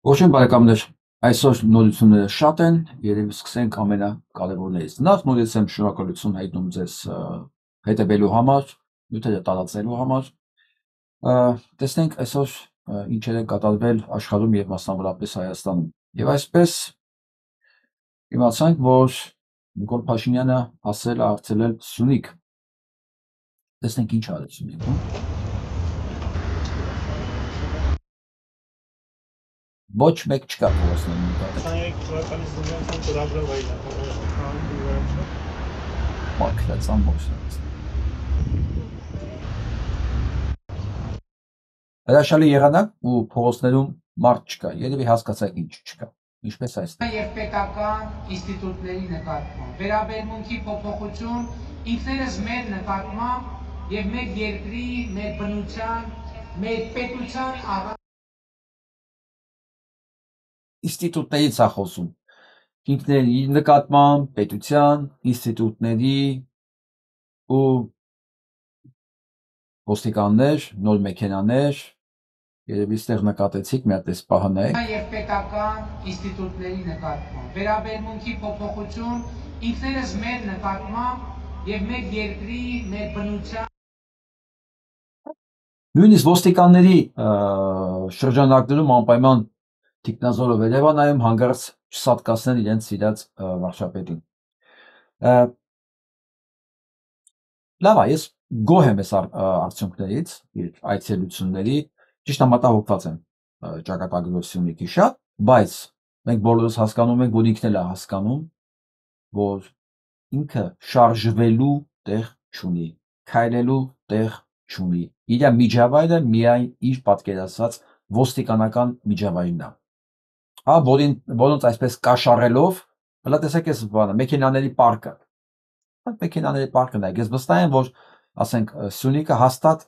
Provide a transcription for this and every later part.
Ողջույն բարեկամներ, այսօր նորությունները շատ են, երևի սկսենք ամենակարևորներից։ Նախ նորից եմ շնորհակալություն հայտնում ձեզ հետևելու համար, նյութերը տարածելու համար։ Տեսնենք այսօր ինչեր են կատարվել աշխարհում եւ մասնավորապես Հայաստանում։ Եվ այսպես իմացանք, որ Նիկոլ Փաշինյանը ասել է արձելել Սյունիք։ Տեսնենք ինչ արել Սյունիքում։ Ոչ մեկ չկա փողոցներում նկատել։ 23 թվականից դրանց ծրագրավայրն է։ Մաքրած ամբողջներից։ Հրաշալի եղանակ ու փողոցներում մարդ չկա, երևի հասկացա ինչ չկա, ինչպես այստեղ։ Եվ պետական ինստիտուտների նկատմամբ վերաբերմունքի փոփոխություն ինքներս մեր նկատմամբ եւ մեր երկրի, մեր բնության, մեր պետության Ինստիտուտներից է խոսում։ Ինքների նկատմամբ, պետության, ինստիտուտների ու ոստիկաններ, նոր մեքենաներ, երևի այստեղ նկատեցիք մի հատ էս պահը նայեք։ եւ պետական ինստիտուտների նկատմամբ վերաբերմունքի փոփոխություն ինքներս մեր նկատմամբ եւ մեր երկրի, մեր բնության Նույնիսկ ոստիկանների շրջանակներում անպայման թիկնազորը վերև է նայում հանկարծ չսատկացնել իրենց սիրած վարչապետին։ Լավ է, ես գոհ եմ այս արդյունքներից, իր այցելությունների, ճիշտ համատահոգված եմ ճակատագրով Սյունիքի շատ, բայց մենք բոլորս հասկանում ենք, որ ինքն էլ է հասկանում, որ ինքը շարժվելու տեղ չունի, քայլելու տեղ չունի։ Իր միջավայրը միայն իր պատկերացած ոստիկանական միջավայրն է։ Հա, որոնց այսպես կաշառելով, հələ տեսեք այս բանը, մեքենաների պարկը։ Մեքենաների պարկը նայեք, ես վստահ եմ, որ ասենք Սյունիքը հաստատ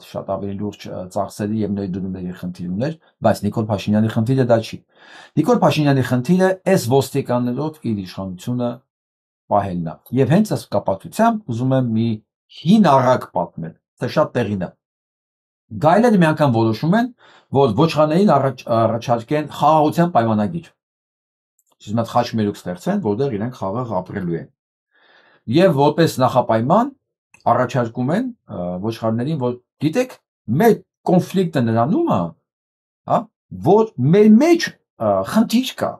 շատ ավելի լուրջ ծախսերի եւ ներդրումների խնդիր ուներ, բայց Նիկոլ Փաշինյանի խնդիրը դա չի։ Նիկոլ Փաշինյանի խնդիրը այս ոստիկաններով իր իշխանությունը պահելն է։ Եվ հենց այս կապակցությամբ ուզում եմ մի հին առակ պատմել, դա շատ տեղին է։ Գայլերը մի անգամ որոշում են, որ ոչխարներին առաջարկեն խաղաղության պայմանագիր։ Իսկ մի խաչմերուկ ստեղծեն, որտեղ իրենք խաղաղ ապրելու են։ Եվ որպես նախապայման առաջարկում են ոչխարներին, որ գիտեք, մեր կոնֆլիկտը նրանում է, հա, որ մեր մեջ խնդիր կա։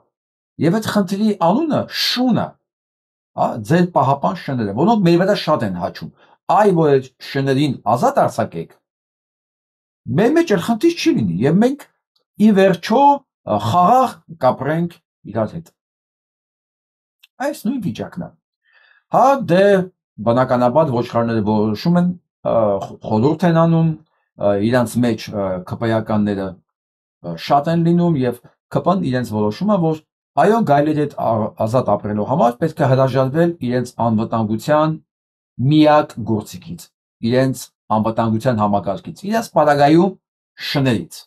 Եվ այդ խնդրի անունը շուն է, հա, ձեր պահապան շները, որոնք մեր վրա շատ են հաճում։ Այ որ այդ շներին ազատ արձակեք, մեր մեջ էլ խնդիր չի լինի, եւ մենք ի վերջո խաղաղ կապրենք իրար հետ։ Այս նույն վիճակն է։ Հա, դե բնականաբար ոչխարները որոշում են, խորհուրդ են անում, իրանց մեջ ԿՊ-ականները շատ են լինում եւ ԿՊ-ն իրենց որոշում է, որ այո, գայլերի հետ ազատ ապրելու համար պետք է հրաժարվել իրենց անվտանգության միակ գործիքից, իրենց անվտանգության համակարգից, իրենց պարագայում շներից։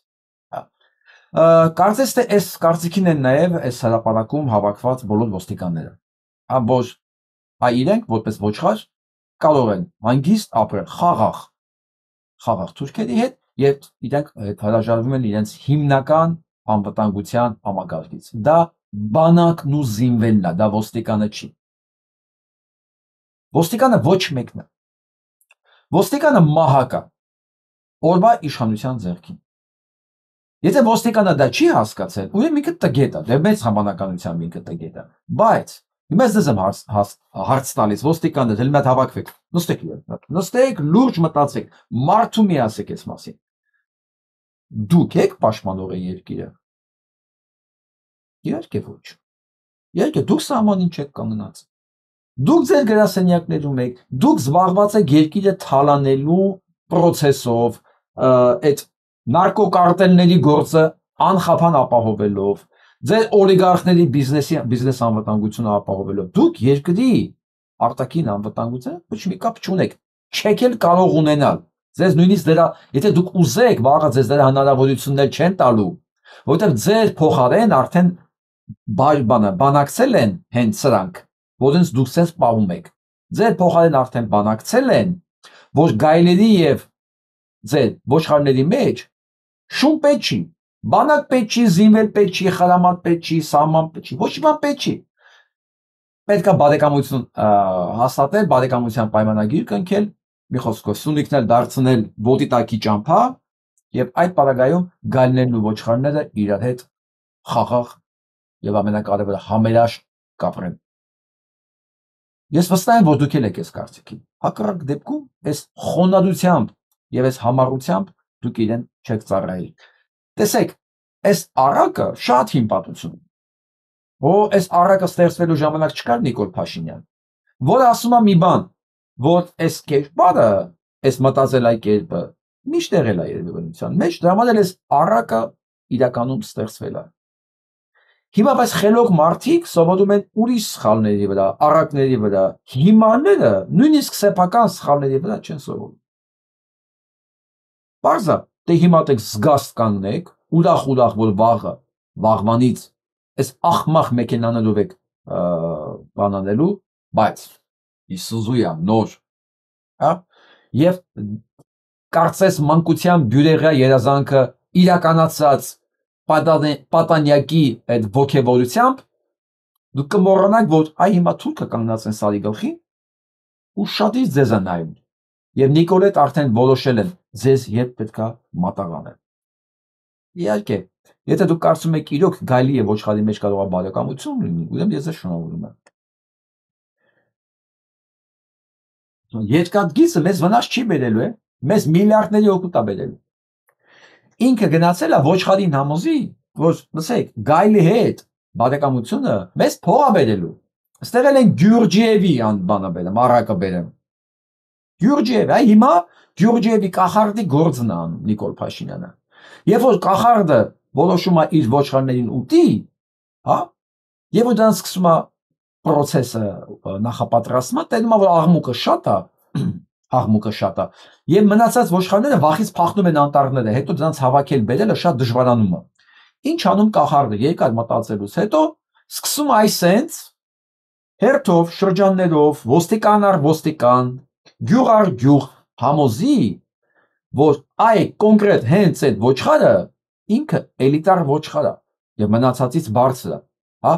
Կարծես թե այս կարծիքին են նաեւ այս հրապարակում հավաքված բոլոր ոստիկանները։ Որ իրենք որպես ոչխար կարող են հանգիստ ապրել խաղաղ թուրքերի հետ եւ իրենք հրաժարվում են իրենց հիմնական անվտանգության համակարգից։ Դա բանակն ու զինվելն է, դա ոստիկանը չի։ Ոստիկանը ոչ մեկն է։ Ոստիկանը մահակ է օրվա իշխանության ձեռքին։ Եթե ոստիկանը դա չի հասկացել, ուրեմն ինքը տգետ է, դե մեծ համանականությամբ ինքը տգետ է։ Բայց հիմա ես եմ հարց տալիս ոստիկաններ, հենց մի հատ հավաքվեք, նստեք, լուրջ մտածեք, մարդու մի ասեք այս մասին։ Դուք եք պաշտպանող երկիրը։ Իհարկե ոչ։ Իհարկե դուք սահմանին չեք կանգնած։ Դուք ձեր գրասենյակներում եք, դուք զբաղված եք երկիրը թալանելու process-ով, այդ նարկոկարտելների գործը անխափան ապահովելով, ձեր օլիգարխների բիզնես անվտանգությունը ապահովելով, դուք երկրի արտաքին անվտանգության ոչ մի կապ չունեք, չեք էլ կարող ունենալ։ Ձեզ նույնիսկ դրա, եթե դուք ուզեք, վաղը ձեզ դրա հնարավորություններ չեն տալու, որովհետև ձեր փոխարեն արդեն բանակցել են հենց սրանք, որոնց դուք sense պահում եք։ Ձեր փոխարեն արդեն բանակցել են, որ գայլերի եւ ձեր ոչխարների մեջ շուն պետք չի, Բանակ պետք չի, զինվել պետք չի, խրամանտ պետք չի, սահման պետք չի, ոչ մի բան պետք չի։ Պետք է բարեկամություն հաստատել, բարեկամության պայմանագիր կնքել, մի խոսքով սունիկն էլ դարձնել ոտի տակի ճամփա եւ այդ պարագայում գայլներն ու ոչխարները իրար հետ խաղաղ եւ ամենակարևորը համերաշխ կապրեն։ Ես վստահ եմ, որ դուք եք այս կարծիքին։ Հակառակ դեպքում այս խոնարհությամբ եւ այս համառությամբ դուք իրեն չեք ծառայել։ Տեսեք, այս առակը շատ հին պատմություն ունի։ Այս առակը ստեղծվելու ժամանակ չկար Նիկոլ Փաշինյան, որը ասում է մի բան, որ այս կերպարը, այս մտածելակերպը միշտ եղել է երևույթության մեջ, դրա համար էլ այս առակը իրականում ստեղծվել է։ Հիմա բայց խելոք մարդիկ սովորում են ուրիշ սխալների վրա, առակների վրա, հիմարները նույնիսկ սեփական սխալների վրա չեն սովորում։ Պարզա, դե հիմա դեք զգաստ կանգնեք, ուրախ, որ վաղվանից այս ախմախ մեքենաներով եք բանանելու, բայց Իսուզույա նոր, հա, եւ կարծես մանկության բյուրեղյա երազանքը իրականացած պատանյակի այդ ոգևորությամբ դուք կմոռանաք, որ հիմա թուրքը կանգնած են սարի գլխին ու շատից ձեզ են նայում եւ Նիկոլետ արդեն որոշել են ձեզ երբ պետքա մատաղանել։ Իհարկե, եթե դուք կարծում եք իրոք գայլի եւ ոչխարի մեջ կարող է բարեկամություն լինի, ուրեմն ես ձեզ շնորհավորում եմ։ Երկաթգիծը մեզ վնաս չի բերելու, մեզ միլիարդների օգուտ է բերելու։ Ինքը գնացել է ոչխարին համոզի, որ լսեք, գայլի հետ բարեկամությունը մեզ փող է բերելու։ Այստեղ են Գյուրջիևի բանը բերեմ, առակը բերեմ։ Գյուրջիև, հիմա Գյուրջիևի կախարդի գործն է անում Նիկոլ Փաշինյանը։ Երբ որ կախարդը որոշում է իր ոչխարներին ուտի, հա, եւ որ դրանց սկսում է process-ը նախապատրաստման, տենում է որ աղմուկը շատ է, եւ մնացած ոչխարները վախից փախնում են անտառները, հետո դրանց հավաքել բերելը շատ դժվարանում է։ Ինչ անում կախարդը, երկար մտածելուց հետո սկսում այսենց հերթով, շրջաններով, ոստիկան առ ոստիկան, գյուղ առ գյուղ համոզի, որ կոնկրետ հենց այդ ոչխարը ինքը էլիտար ոչխար է եւ մնացածից բարձր է, հա։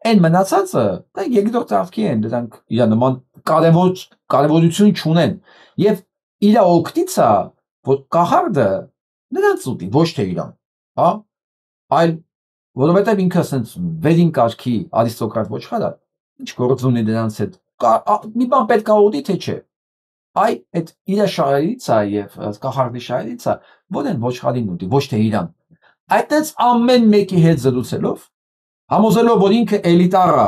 Այն մնացածը դա երկրորդ ծավալի են, դրանք իր նման կարևորություն չունեն եւ իր օգտից է, որ կախարդը նրանց ուտի, ոչ թե իրան, հա, այլ որովհետեւ ինքը ասենց վերին կարգի արիստոկրատ ոչխար է, ինչ գործ ունի դրանց հետ, մի բան պետք է ուտի, թե չէ։ Այդ իր շահերից է եւ կախարդի շահերից է, որ են ոչխարին ուտի, ոչ թե իրան։ Այդտենց ամեն մեկի հետ զրուցելով, համոզելով, որ ինքը էլիտար է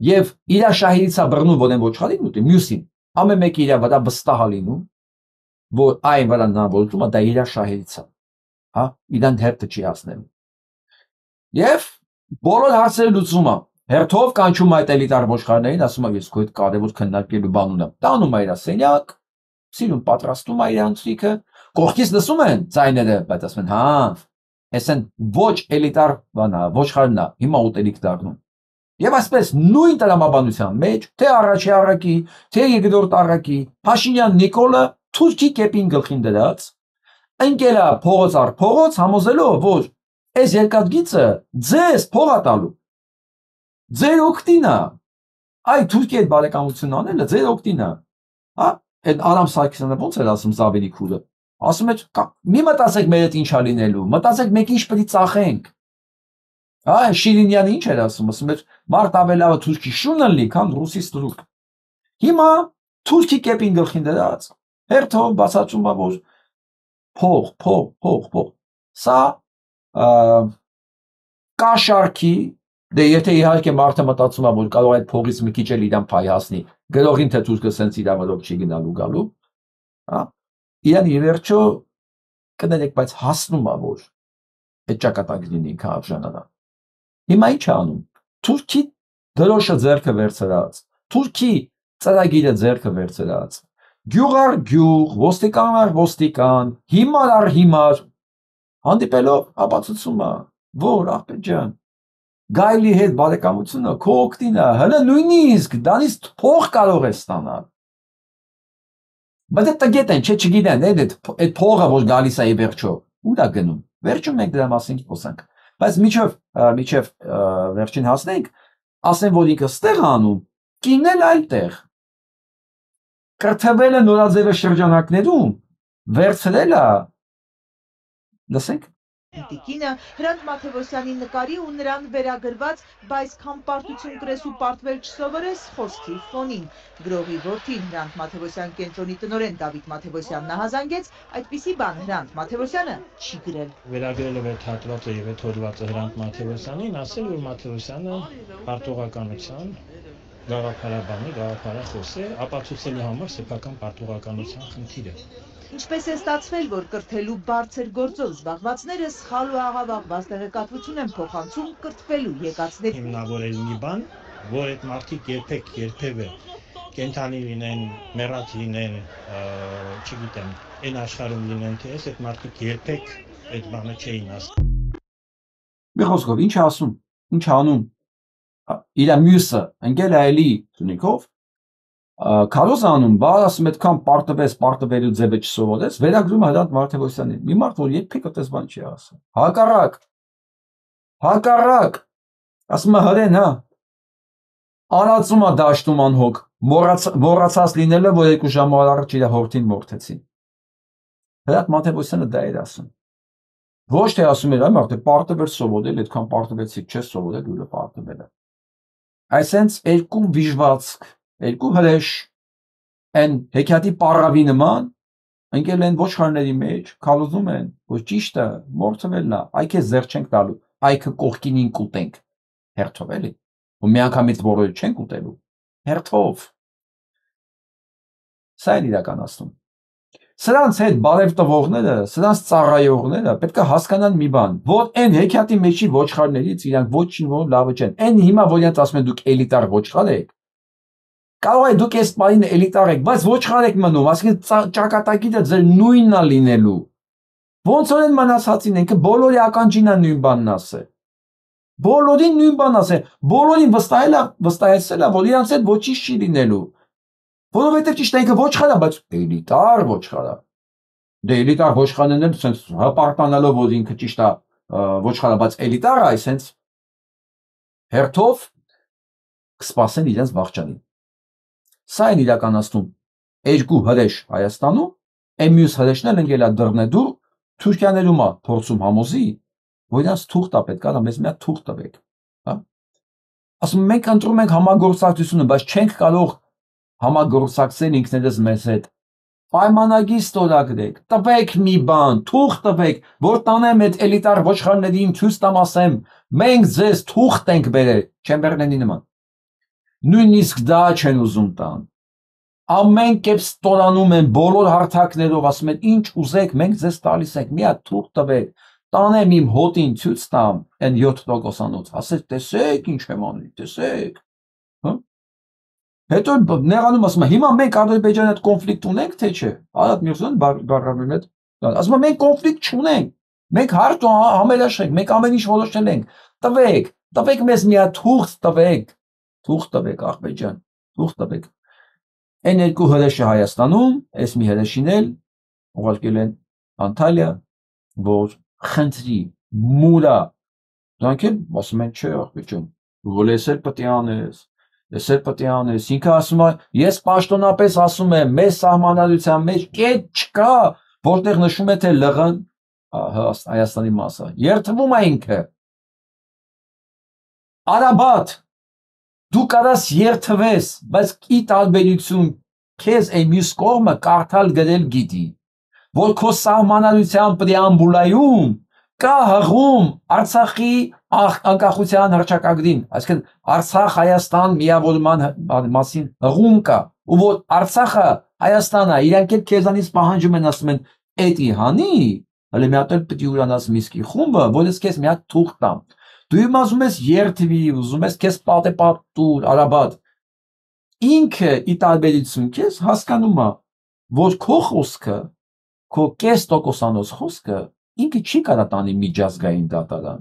եւ իր շահերից է բռնում, որ են ոչխարին ուտի, մյուսին ամեն մեկը իր վրա վստահ է լինում, որ այն վրա նա որոշում է դա իր շահերից է, հա, իրան հերթը չի հասնելու։ Եվ բոլոր հարցերը լուծում է, հերթով կանչում այդ էլիտար ոչխարներին, ասում է ես քո հետ կարևոր քննարկելու բան ունեմ, տանում է իր սենյակ, սիրուն պատրաստում է իր անցրիկը, կողքից լսում են ձայները, բայց ասում են, հա, այս են ոչ էլիտար բանա, ոչխարն է, հիմա ուտելիք դառնում։ Եվ այսպես նույն տրամաբանության մեջ, թե առաջի առակի, թե երկրորդ առակի, Փաշինյան Նիկոլը թուրքի կեպին գլխին դրած, ընկել է փողոց առ փողոց, համոզելով, որ այս երկաթգիծը ձեզ փող է տալու, ձեր օգտին է, թուրքի հետ բարեկամություն անելը ձեր օգտին է, հա, այդ Արամ Սարգսյանը ոնց էր ասում Զավելի քուրը, ասում էր, մի մտածեք մեր հետ ինչ է լինելու, մտածեք մենք ինչ պետք է ծախենք։ Շիրինյանը ինչ էր ասում էր, մարդ ավելավը թուրքի շունը լի, քան ռուսի ստրուկ։ Հիմա թուրքի կեպին գլխին դրած, հերթով բացատրում է, որ փող։ Սա կաշառքի, դե եթե իհարկե մարդը մտածում է, որ կարող է այդ փողից մի քիչ էլ իրան փայ հասնի, գրողին թե թուրքը սենց իր վրով չի գնալու գալու, հա, իրան ի վերջո կներեք, բայց հասնում է, որ այդ ճակատագրին ինքը արժանանա։ Հիմա ինչ է անում։ Թուրքի դրոշը ձեռքը վերցրած, թուրքի ծրագիրը ձեռքը վերցրած, գյուղ առ գյուղ, ոստիկան առ ոստիկան, հիմար առ հիմար, հանդիպելով ապացուցում է, որ աղբեր ջան, գայլի հետ բարեկամությունը քո օգտին է, հələ նույնիսկ դրանից փող կարող է ստանալ։ Բայց այդ տգետ են, չգիտեն, այդ փողը որ գալիս է ի վերջո, ուր է գնում։ Վերջում մենք դրա մասին խոսանք։ Բայց միջև վերջին հասնենք, ասեն, որ ինքը ստեղ անում, կինն այլ տեղ։ Կրթվել է նորաձևը շրջանակներում, վերցրել է, լսենք։ Տիկինը Հրանտ Մաթևոսյանի նկարի ու նրան վերագրված «Բայց քան պարտություն կրես ու պարտվել չսովորես» խոսքի ֆոնին։ Գրողի որդին Հրանտ Մաթևոսյան կենտրոնի տնօրեն Դավիթ Մաթևոսյանն ահազանգեց, այդպիսի բան Հրանտ Մաթևոսյանը չի գրել։ Վերագրելով այդ հատվածը եւ այդ հոդվածը Հրանտ Մաթևոսյանին, ասել որ Մաթևոսյանը պարտողականության գաղափարաբանի, գաղափարախոս է, ապացուցելու համար սեփական պարտողականության խնդիրը։ Ինչպես է ստացվել, որ կրթելու բարձր գործով զբաղվածները սխալ ու աղավաղված տեղեկատվություն են փոխանցում կրթվելու եկածներին։ Հիմնավորել մի բան, որ այդ մարդիկ երբևէ կենթանի լինեն, մեռած լինեն, չգիտեմ, այն աշխարհում լինեն թե այս այդ մարդիկ երբեք այդ բանը չէին ասում։ Մի խոսքով, ինչ ասում, ինչ անում։ Իր մյուսը ընկել է էլի տունիկով, քարոզ անում, բար ասում այդքան պարտվելու ձևը չսովորես, վերագրում Հրանտ Մաթևոսյանին։ Մի մարդ, որ երբեք այդպես բան չի ասում։ Հակառակ, ասում է հրեն, հա, արածում է դաշտում անհոգ, մոռացած լինելը, որ 2 ժամ առաջ իր հորթին մորթեցին։ Հրանտ Մաթևոսյանը դա էր ասում։ Ոչ թե ասում էր, այ մարդը պարտվել սովորել, այդքան պարտվեցիք, չես սովորել, ուրը պարտվել է։ Այսենց երկու վիժվածք, երկու հրեշ, են հեքիաթի պարավի նման, ընկել են ոչխարների մեջ, քալոզում են, որ ճիշտ է, մորթվելն է, այ քեզ զեր չենք տալու, այքը կողքինին կուտենք, հերթով էլի, ու մի անգամից որոշ չենք ուտելու, հերթով։ Սա են իրականացնում։ Սրանց հետ բարև տվողները, սրանց ծառայողները պետք է հասկանան մի բան, որ այն հեքիաթի մեջի ոչխարներից իրանք ոչինչ որ լավը չեն։ Այն հիմա որ իրանք ասում են դուք էլիտար ոչխար եք, կարող է դուք այս պահին էլիտար եք, բայց ոչխար եք մնում, այսինքն ճակատագիրը ձեր նույնն է լինելու։ Ոնց որ են մնացածին, ինքը բոլորի ականջին է նույն բանն ասել։ Բոլորին նույն բանն ասել, բոլորին վստահեցել է, որ իրանց հետ ոչինչ չի լինելու։ Որովհետև ճիշտ է ինքը ոչխար է, բայց էլիտար ոչխար է։ Դե էլիտար ոչխարներն են sense հպարտանալով որ ինքը ճիշտ է ոչխար է, բայց էլիտար է, sense հերթով կսպասեն իրենց վախճանին։ Սա են իրականացնում երկու հրեշ Հայաստանում, այն մյուս հրեշներն ընկել է դռնեդուր, Թուրքիաներում է փորձում համոզի, որ իրանց թուղթ է պետք, այլ մեզ մի հատ թուղթ տվեք, հա։ Ասում մենք ընտրում ենք համագործակցությունը, բայց չենք կարող համագործակցել ինքներս մեզ հետ։ Պայմանագիր ստորագրեք, տվեք մի բան, թուղթ տվեք, որ տանեմ այդ էլիտար ոչխարներին ցույց տամ ասեմ, մենք ձեզ թուղթ ենք բերել, Չեմբերլենի նման։ Նույնիսկ դա չեն ուզում տան։ Ամեն կերպ ստորանում են բոլոր հարթակներով, ասում են ինչ ուզեք, մենք ձեզ տալիս ենք, մի հատ թուղթ տվեք, տանեմ իմ հոտին ցույց տամ, այն 7%-անոց, ասեք, տեսեք ինչ եմ անի, տեսեք։ Հետո նեղանում ասում է, հիմա մենք Ադրբեջանի հետ կոնֆլիկտ ունենք, թե չէ։ Արադ Միրզոյան բառարարում հետ, ասում է, մենք կոնֆլիկտ չունենք, մենք հարթ ու համերաշխենք, մենք ամեն ինչ որոշել ենք, տվեք մեզ մի հատ թուղթ տվեք, Ադրբեջան, թուղթ տվեք։ Այն երկու հրեշը Հայաստանում, այս մի հրեշին էլ ուղարկել են Անտալիա, որ խնդրի, մուրա, դրանք էլ ասում են, չէ, Ադրբեջան, որ էսել պետք է անես, ինքը ասում է, ես պաշտոնապես ասում եմ, մեր սահմանադրության մեջ կետ չկա, որտեղ նշում է, թե ԼՂ-ն Հայաստանի մասը, երթվում է ինքը։ Արաբատ, դու կարաս երթվես, բայց ի տարբերություն քեզ այն մյուս կողմը կարդալ գրել գիտի, որ քո սահմանադրության պրեամբուլայում կա հղում Արցախի անկախության հռչակագրին, այսինքն Արցախ-Հայաստան միավորման մասին հղում կա, ու որ Արցախը Հայաստանը իրանք էլ քեզանից պահանջում են, ասում են, էդի հանի, հələ մի հատ էլ պետք է ուրանաս Միսկի խումբը, որ ես քեզ մի հատ թուղթ տամ։ Դու իմ ասում ես երթվի, ուզում ես քեզ պատեպատ տուր, Արաբատ։ Ինքը ի տարբերություն քեզ հասկանում է, որ քո խոսքը, քո կես տոկոսանոց խոսքը ինքը չի կարա տանի միջազգային դատարան։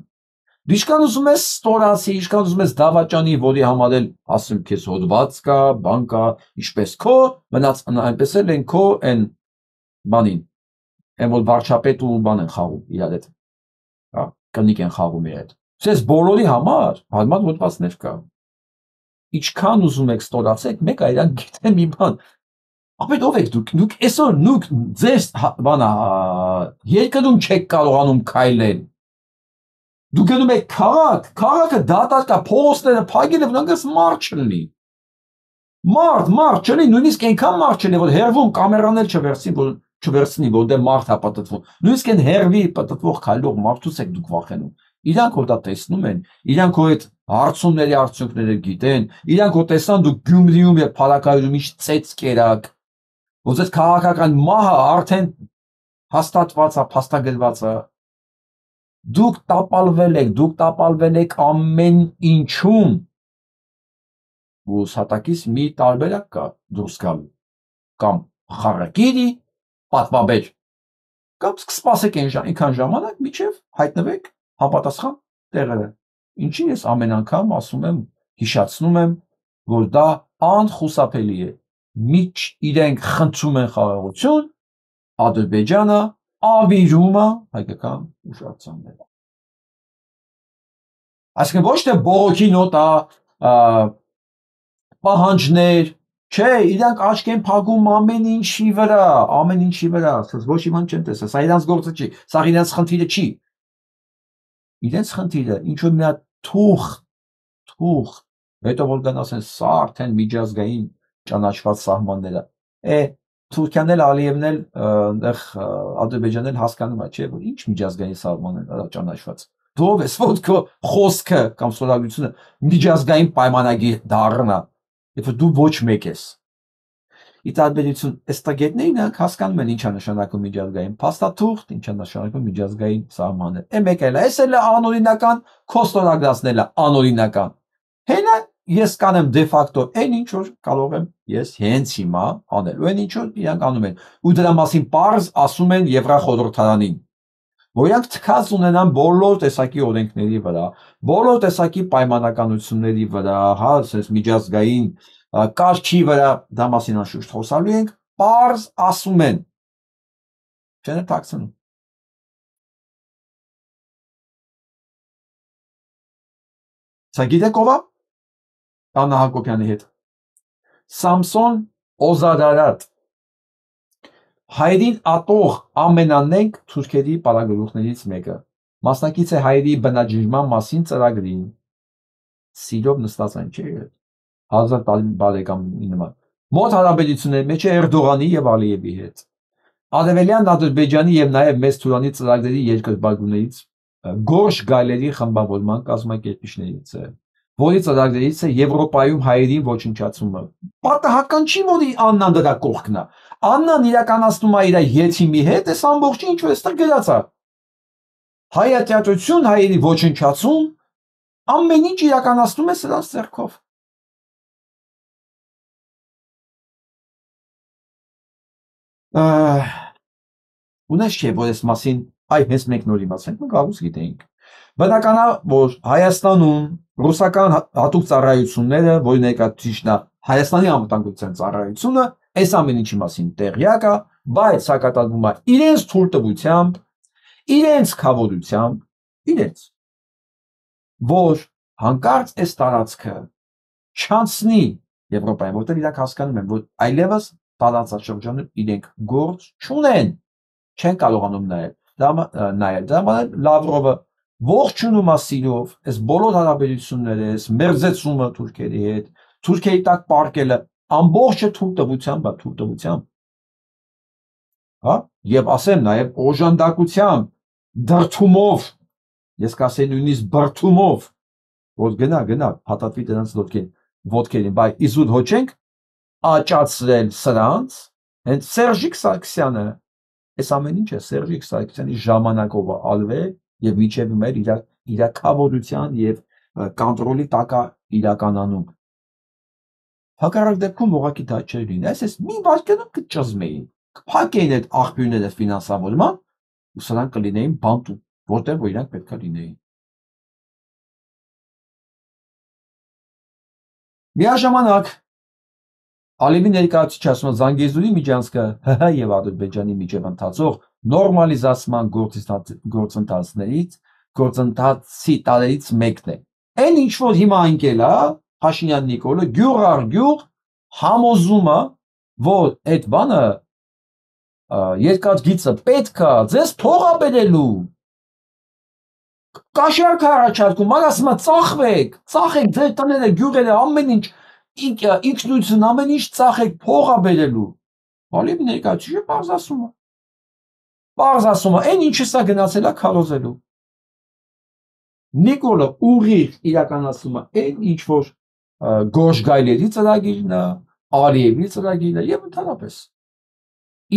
Դու ինչքան ուզում ես ստորացի, ինչքան ուզում ես դավաճանի, որի համար էլ ասում քեզ հոդված կա, բան կա, ինչպես քո, մնաց այնպես էլ են քո այն բանին, այն որ վարչապետ ու բան են խաղում իրար հետ։ կնիկ են խաղում իր հետ։ Սես բոլորի համար հարմար հոդվածներ կա։ Ինչքան ուզում եք ստորացեք, մեկը իրան գիտեն մի բան։ Ապետ ով եք դուք այսօր ձեր բանա երկրում չեք կարողանում քայլել։ Դուք գնում եք քաղաքը դատարկ է, փողոցները փակել են, որոնց մարդ չլինի։ Մարդ չլինի, նույնիսկ այնքան մարդ չլինի, որ հերվում կամերաներ չվերցնի, որ դե մարդ է պատտվում։ Նույնիսկ այն հերվի պատտվող քայլող մարդուց եք դուք վախենում։ Իրանք որ դա տեսնում են, իրանք որ այդ հարցումների արդյունքները գիտեն, իրանք որ տեսան դուք Գյումրիում եւ Փարաքայում ինչ ծեծ կերակ, որ այդ քաղաքական մահը արդեն հաստատված է, փաստագրված է։ Դուք տապալվել եք ամեն ինչում։ Ու հատակից մի տարբերակ կա դուրս գալու, կամ խառակիրի պատվաբեր, կամ սպասեք այնքան ժամանակ, մինչև հայտնվեք համապատասխան տեղերը։ Ինչին ես ամեն անգամ ասում եմ, հիշացնում եմ, որ դա անխուսափելի է։ Միջ իրենք խնդրում են խաղաղություն, Ադրբեջանը ավիրում է հայկական ուժացանները։ Այսինքն ոչ թե բողոքի նոտա, պահանջներ, չէ, իրանք աչք են փակում ամեն ինչի վրա, ոչ իման չեն տեսա, սա իրանց գործը չի, սա իրանց խնդիրը չի։ Իրենց խնդիրը ինչ որ մի հատ թուղթ, հետո որ գան ասեն, սա արդեն միջազգային ճանաչված սահմաններ է։ Թուրքիան էլ Ալիևն էլ այնտեղ Ադրբեջանն էլ հասկանում է, չէ, որ ինչ միջազգային սահմաններ ճանաչված։ Դու ով ես, որ քո խոսքը կամ սովորությունը միջազգային պայմանագիր դառնա, երբ դու ոչ մեկ ես։ Ի տարբերություն էստագետներին նրանք հասկանում են ինչա նշանակում միջազգային փաստաթուղթ, ինչա նշանակում միջազգային սահմաններ։ Մեկ էլ էս էլ է անօրինական, քո ստորագրածն էլ է անօրինական։ Հենա ես կանեմ դե ֆակտո այն ինչ որ կարող եմ ես հենց հիմա անել։ Ու այն ինչ որ իրանք անում են։ Ու դրա մասին պարզ ասում են Եվրախորհրդարանին, որ իրանք թքած ունենան բոլոր տեսակի օրենքների վրա, բոլոր տեսակի պայմանականությունների վրա, հա, ասես միջազգային կարգի վրա, դա մասին անշուշտ խոսալու ենք, պարզ ասում են։ Չեն թաքցնում։ Սա գիտեք ով է։ Աննա Հակոբյանի հետ։ Սամսոն Օզարարատ, հայերին ատող ամենանենգ թուրքերի պարագլուխներից մեկը, մասնակից է հայերի բնաջնջման մասին ծրագրին, սիրով նստած այն չէ, 1000 բարեկամի նման, մոտ հարաբերությունների մեջ է Էրդողանի եւ Ալիևի հետ, Արևելյան Ադրբեջանի եւ նաեւ Մեծ Թուրանի ծրագրերի երկրպագուներից գորշ գայլերի խմբավորման կազմակերպիչներից է, որի ծրագրերից է Եվրոպայում հայերին ոչնչացումը։ Պատահական չի, որ Աննան դրա կողքն է։ Աննան իրականացնում է իր եթիմի հետ, այս ամբողջը ինչ որ էստեղ գրած է։ Հայատյացություն, հայերի ոչնչացում, ամեն ինչ իրականացնում է սրանց ձեռքով։ Ունես չէ, որ այս մասին հենց մեկ նոր իմացանք, մենք աղուս գիտեինք։ Բնական է, որ Հայաստանում ռուսական հատուկ ծառայությունները, որի ներկայացուցիչն է Հայաստանի անվտանգության ծառայությունը, այս ամեն ինչի մասին տեղյակ է, բայց սա կատարվում է իրենց թույլտվությամբ, իրենց քավորությամբ, որ հանկարծ այս տարածքը չանցնի Եվրոպայում, որտեղ իրանք հասկանում են, որ այլևս տարածաշրջանում իրենք գործ չունեն, չեն կարողանում նայել։ Դրա համար Լավրովը ողջունում է սիրով այս բոլոր հարաբերությունները, այս մերձեցումը թուրքերի հետ, Թուրքիայի տակ պարկելը ամբողջը թույլտվությամբ, հա, եւ ասեմ նաեւ օժանդակությամբ, դրթումով, ես կասեի նույնիսկ բրթումով, որ գնա, հատատվի դրանց ոտքերին, բայց իզուր հոչենք աճացրել սրանց, հենց Սերժիկ Սարգսյանը, այս ամեն ինչը Սերժիկ Սարգսյանի ժամանակով է արվել եւ միջև մեր իրակավորության եւ կոնտրոլի տակ է իրականանում։ Հակառակ դեպքում ուղղակի դա չէր լինի, այս մի վայրկյանում կճզմեին, կփակեին այդ աղբյուրները ֆինանսավորման ու սրանք կլինեին բանտում, որտեղ որ իրանք պետք է լինեին։ Միաժամանակ Ալիևի ներկայացուցիչը ասում է Զանգեզուրի միջանցքը ՀՀ եւ Ադրբեջանի միջև ընթացող նորմալիզացման գործընթացներից գործընթացի տարերից մեկն է։ Այն ինչ որ հիմա ընկել է Փաշինյան Նիկոլը գյուղ առ գյուղ համոզում է, որ այդ բանը երկաթգիծը պետք է ձեզ փող ապերելու։ Կաշառք առաջարկում, ասում է ծախեք ձեր տները, գյուղերը, ամեն ինչ ինքնություն, ամեն ինչ ծախեք փող ապերելու։ Հալիբ ներկայացուցիչը պարզ ասում է, այն ինչը սա գնացել է քարոզելու։ Նիկոլը ուղիղ իրականացնում է այն ինչ որ Գոշգայլերի ծրագիրն է, Ալիևի ծրագիրն է եւ ընդհանրապես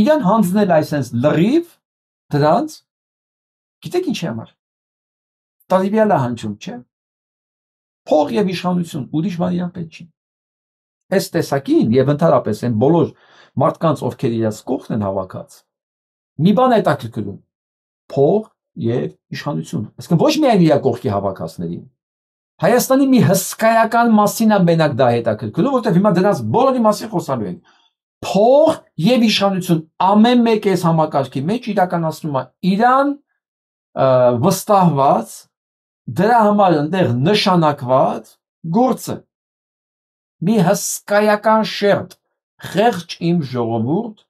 իրան հանձնել այսպես լրիվ դրանց գիտեք ինչի համար Տալիբյալը հնչում չէ փող եւ իշխանություն ուրիշ բան իրան պետք չի այս տեսակին եւ ընդհանրապես այն բոլոր մարդկանց ովքեր իրաց կողքն են հավաքած մի բան է տակլկում փող եւ իշխանություն այսինքն ոչ միայն իր կողքի հավաքածներին Հայաստանի մի հսկայական մասին է մենակ դա հետաքրքրում որտեղ հիմա դրանց բոլորի մասին խոսալու ենք փող եւ իշխանություն ամեն մեկ այս համակարգի մեջ իրականացնում է իրան վստահված դրա համար այնտեղ նշանակված գործը մի հսկայական շերտ խեղճ իմ ժողովուրդ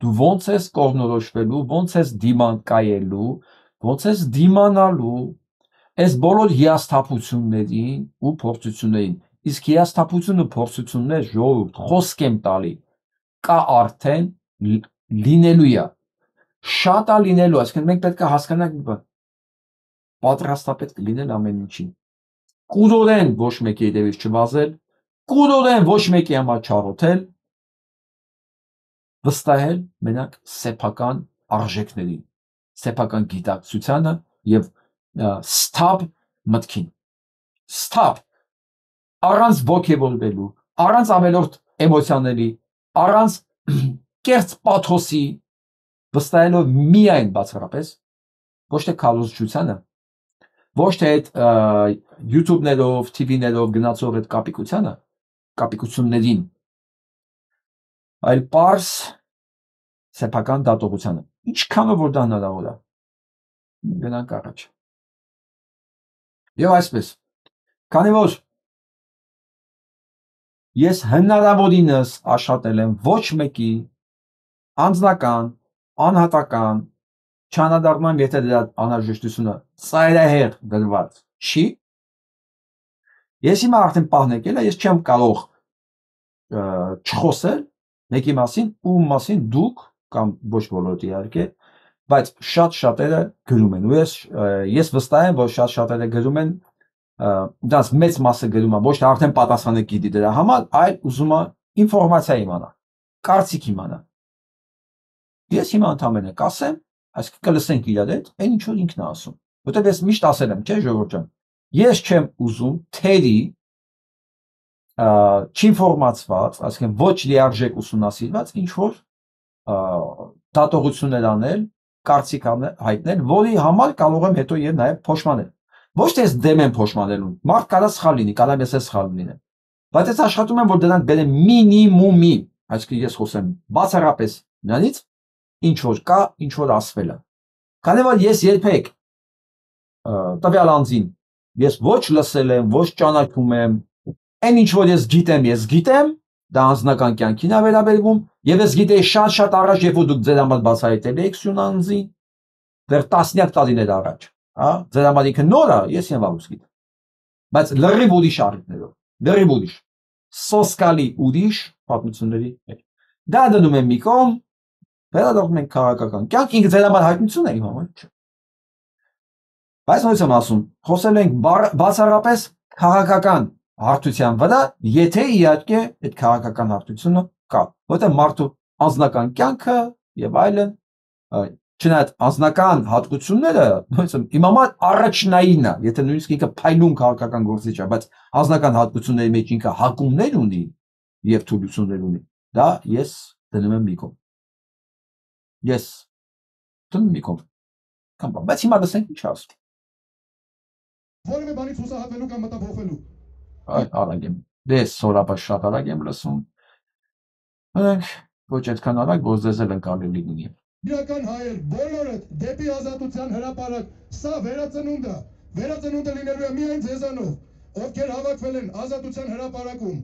դու ոնց ես կողնորոշվելու ոնց ես դիման կայելու ոնց ես դիմանալու այս բոլոր հիասթափություններին ու փորձություններին իսկ հիասթափությունը փորձություններ ժողովուրդ խոսք եմ տալի կա արդեն լինելու է շատ է լինելու այսինքն մենք պետք է հասկանանք մի բան պատրաստապետ կլինել ամեն ինչին կուրորեն ոչ մեկի հետևից չվազել կուրորեն ոչ մեկի համար չառոթել վստահել մենակ սեփական արժեքներին սեփական գիտակցությանը եւ ստապ մտքին ստապ առանց ոգևորվելու առանց ավելորդ էմոցիաների առանց կերծ պաթոսի վստահելով միայն բացառապես ոչ թե քարոզչությանը ոչ թե այդ YouTube-ներով, TV-ներով գնացող այդ կապիկություններին այլ պարզ սեփական դատողությանը ինչքանով որ դա հնարավոր է գնանք առաջ Եվ այսպես, քանի որ ես հնարավորինս աշխատել եմ ոչ մեկի անձնական, անհատական, չանադառնամ եթե դրա անհրաժեշտությունը ծայրահեղ դրված չի, ես հիմա արդեն պահն եկել է, ես չեմ կարող չխոսել մեկի մասին, ում մասին դուք կամ ոչ բոլորը իհարկե բայց շատ-շատերը գրում են ու ես վստահ եմ որ շատ-շատերը գրում են դրանց մեծ մասը գրում է ոչ թե արդեն պատասխանը գիտի դրա համար այլ ուզում է ինֆորմացիա իմանա կարծիք իմանա ես հիմա ընդհանրապես կասեմ այսինքն կլսենք իրար հետ այն ինչ որ ինքն է ասում որտեղ ես միշտ ասել եմ չէ ժողովուրդ ջան ես չեմ ուզում թերի չինֆորմացված այսինքն ոչ լիարժեք ուսումնասիրված ինչ որ դատողություններ անել կարծիք հայտնել, որի համար կարող եմ հետո եւ նաեւ փոշմանել։ Ոչ թե ես դեմ եմ փոշմանելուն, մարդ կարա սխալ լինի, կարա ես սխալ լինեմ։ Բայց ես աշխատում եմ որ դրանք բերեմ մինիմումի, այսինքն ես խոսեմ բացառապես նրանից, ինչ որ կա, ինչ որ ասվել է։ Քանի որ ես երբեք տվյալ անձին ես ոչ լսել եմ, ոչ ճանաչում եմ, այն ինչ որ ես գիտեմ, դա անձնական կյանքին է վերաբերվում եւ ես գիտեի շատ առաջ երբ որ դուք ձեր համար բացահայտել եք Սյուն անձին դեռ տասնյակ տարիներ առաջ հա ձեր համար ինքը նոր է ես եմ վաղուց գիտեմ բայց լրիվ ուրիշ առիթներով լրիվ ուրիշ սոսկալի ուրիշ պատմությունների հետ դա դնում եմ մի կողմ վերադառնում ենք քաղաքական կյանք ինքը ձեր համար հայտնություն է իմ համար չէ բայց ոնց եմ ասում խոսել ենք բացառապես քաղաքական հարթության վրա, եթե իհարկե այդ քաղաքական հարթությունը կա, որտեղ մարդու անձնական կյանքը եւ այլն, չնայած անձնական հատկությունները, ոնց իմ համար առաջնայինն է, եթե նույնիսկ ինքը փայլուն քաղաքական գործիչ է, բայց անձնական հատկությունների մեջ ինքը հակումներ ունի եւ թուլություններ ունի, դա ես դնում եմ մի կողմ։ Ես դնում մի կողմ։ Կամ բայց հիմա լսենք ինչ ասում։ Որևէ բանից հուսահատվելու կամ մտափոխվելու Այ արագ եմ, դες սորապաշ շատ արագ եմ լսում, ոչ այդքան արագ, որ ձեզ էլ ընկալելի լինի։ Իրական հայեր բոլորը դեպի ազատության հրապարակ, սա վերածնունդ է, Վերածնունդը լինելու է միայն ձեզանով, ովքեր հավաքվել են Ազատության հրապարակում,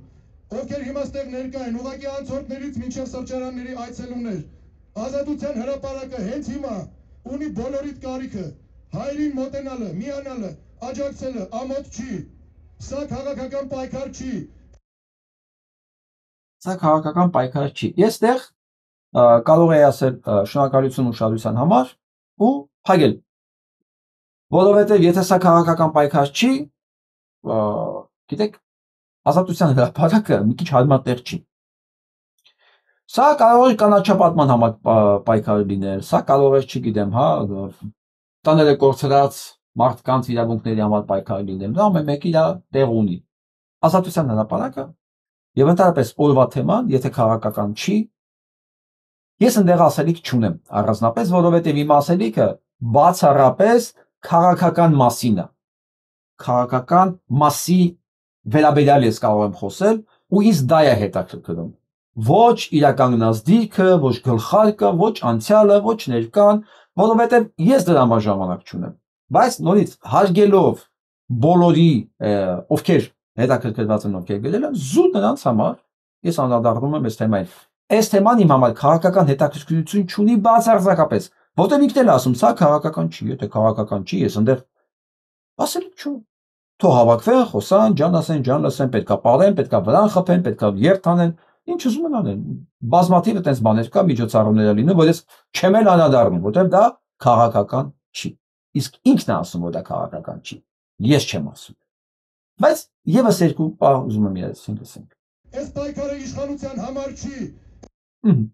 ովքեր հիմա ստեղ ներկա են, ուղղակի անցորդներից մինչև սրճարանների այցելումներ։ Ազատության հրապարակը հենց հիմա ունի բոլորիդ կարիքը, հայրին մոտենալը, միանալը, աջակցելը ամոթ չի, սա քաղաքական պայքար չի։ Սա քաղաքական պայքար չի։ Ես տեղ կարող եի ասել շնորհակալություն ուշադրության համար ու փակել։ Որովհետև եթե սա քաղաքական պայքար չի, գիտեք, Ազատության հրապարակը մի քիչ հարմար տեղ չի։ Սա կարող է կանաչապատման համար պայքար լինել, սա կարող է, չգիտեմ, հա, տաները կորցրած մարդկանց իրավունքների համար պայքար լինել, դա ամեն մեկի դա տեղ ունի։ Ազատության հրապարակը եւ ընդհանրապես օրվա թեման, եթե քաղաքական չի, ես ընդեղ ասելիք չունեմ, առանձնապես, որովհետեւ իմ ասելիքը բացառապես քաղաքական մասին է։ Քաղաքական մասի վերաբերյալ ես կարող եմ խոսել ու ինձ դա է հետաքրքրում։ Ոչ իրականացած դիրքը, ոչ գլխարկը, ոչ անցյալը, ոչ ներկան, որովհետև ես դրա համար ժամանակ չունեմ։ Բայց նորից հարգելով բոլորի, ովքեր հետաքրքրված են, ովքեր գրել են, զուտ նրանց համար ես անդրադառնում եմ այս թեմային։ Այս թեման իմ համար քաղաքական հետաքրքրություն չունի բացարձակապես, որտեղ ինքն էլ ասում, սա քաղաքական չի, եթե քաղաքական չի, ես ընդեղ ասելիք չունեմ։ Թող հավաքվեն, խոսան, ջան ասեն, պետքա պարեն, պետքա վրան խփեն, պետքա երթ անեն, ինչ ուզում են անեն։ Բազմաթիվ այդպես բաներ կա, միջոցառումներ լինում, որ ես չեմ էլ անդրադառնում, որտեղ դա քաղաքական չի։ Իսկ ինքն է ասում, որ դա քաղաքական չի։ Ես չեմ ասում։ Բայց եւս երկու բան ուզում եմ իրացին լսենք։ Այս պայքարը իշխանության համար չի։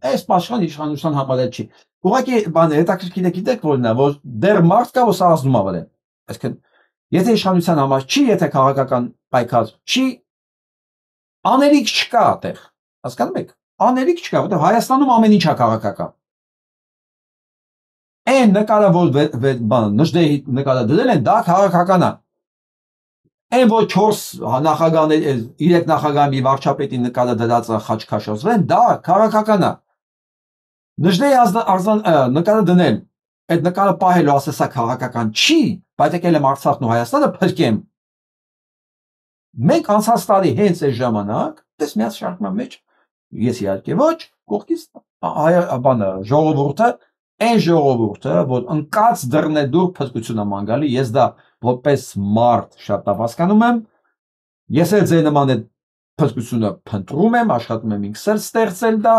Այս պաշտպան իշխանության համար չի։ Ուղղակի բանը հետաքրքիր է, գիտեք որն է, որ դեռ մարդ կա, որ սա ազդում ավեր է։ Այսինքն եթե իշխանության համար չի, եթե քաղաքական պայքար չի, անելիք չկա այդտեղ։ Հասկանում եք։ Անելիք չկա, որտեղ Հայաստանում ամեն ինչ է քաղաքական։ Այն նկարը, որ բան Նժդեհի նկարը դրել են, դա քաղաքական է։ Այն որ 4 նախագահներ, 3 նախագահի վարչապետի նկարը դրած խաչքաշոզվեն, դա քաղաքական է։ Նժդեհի նկարը դնել, այդ նկարը պահելու ասել սա քաղաքական չի, բայց եկել եմ Արցախն ու Հայաստանը փրկեմ։ Մենք անցած տարի հենց այս ժամանակ, դες միած շարժման մեջ, ես իհարկե ոչ, կողքից բանը ժողովուրդը, այն ժողովուրդը, որ ընկած դռնեդուր փրկություն է ման գալի, ես դա որպես մարդ շատ լավ հասկանում եմ, ես էլ ձեր նման այդ փրկությունը փնտրում եմ, աշխատում եմ ինքս էլ ստեղծել դա,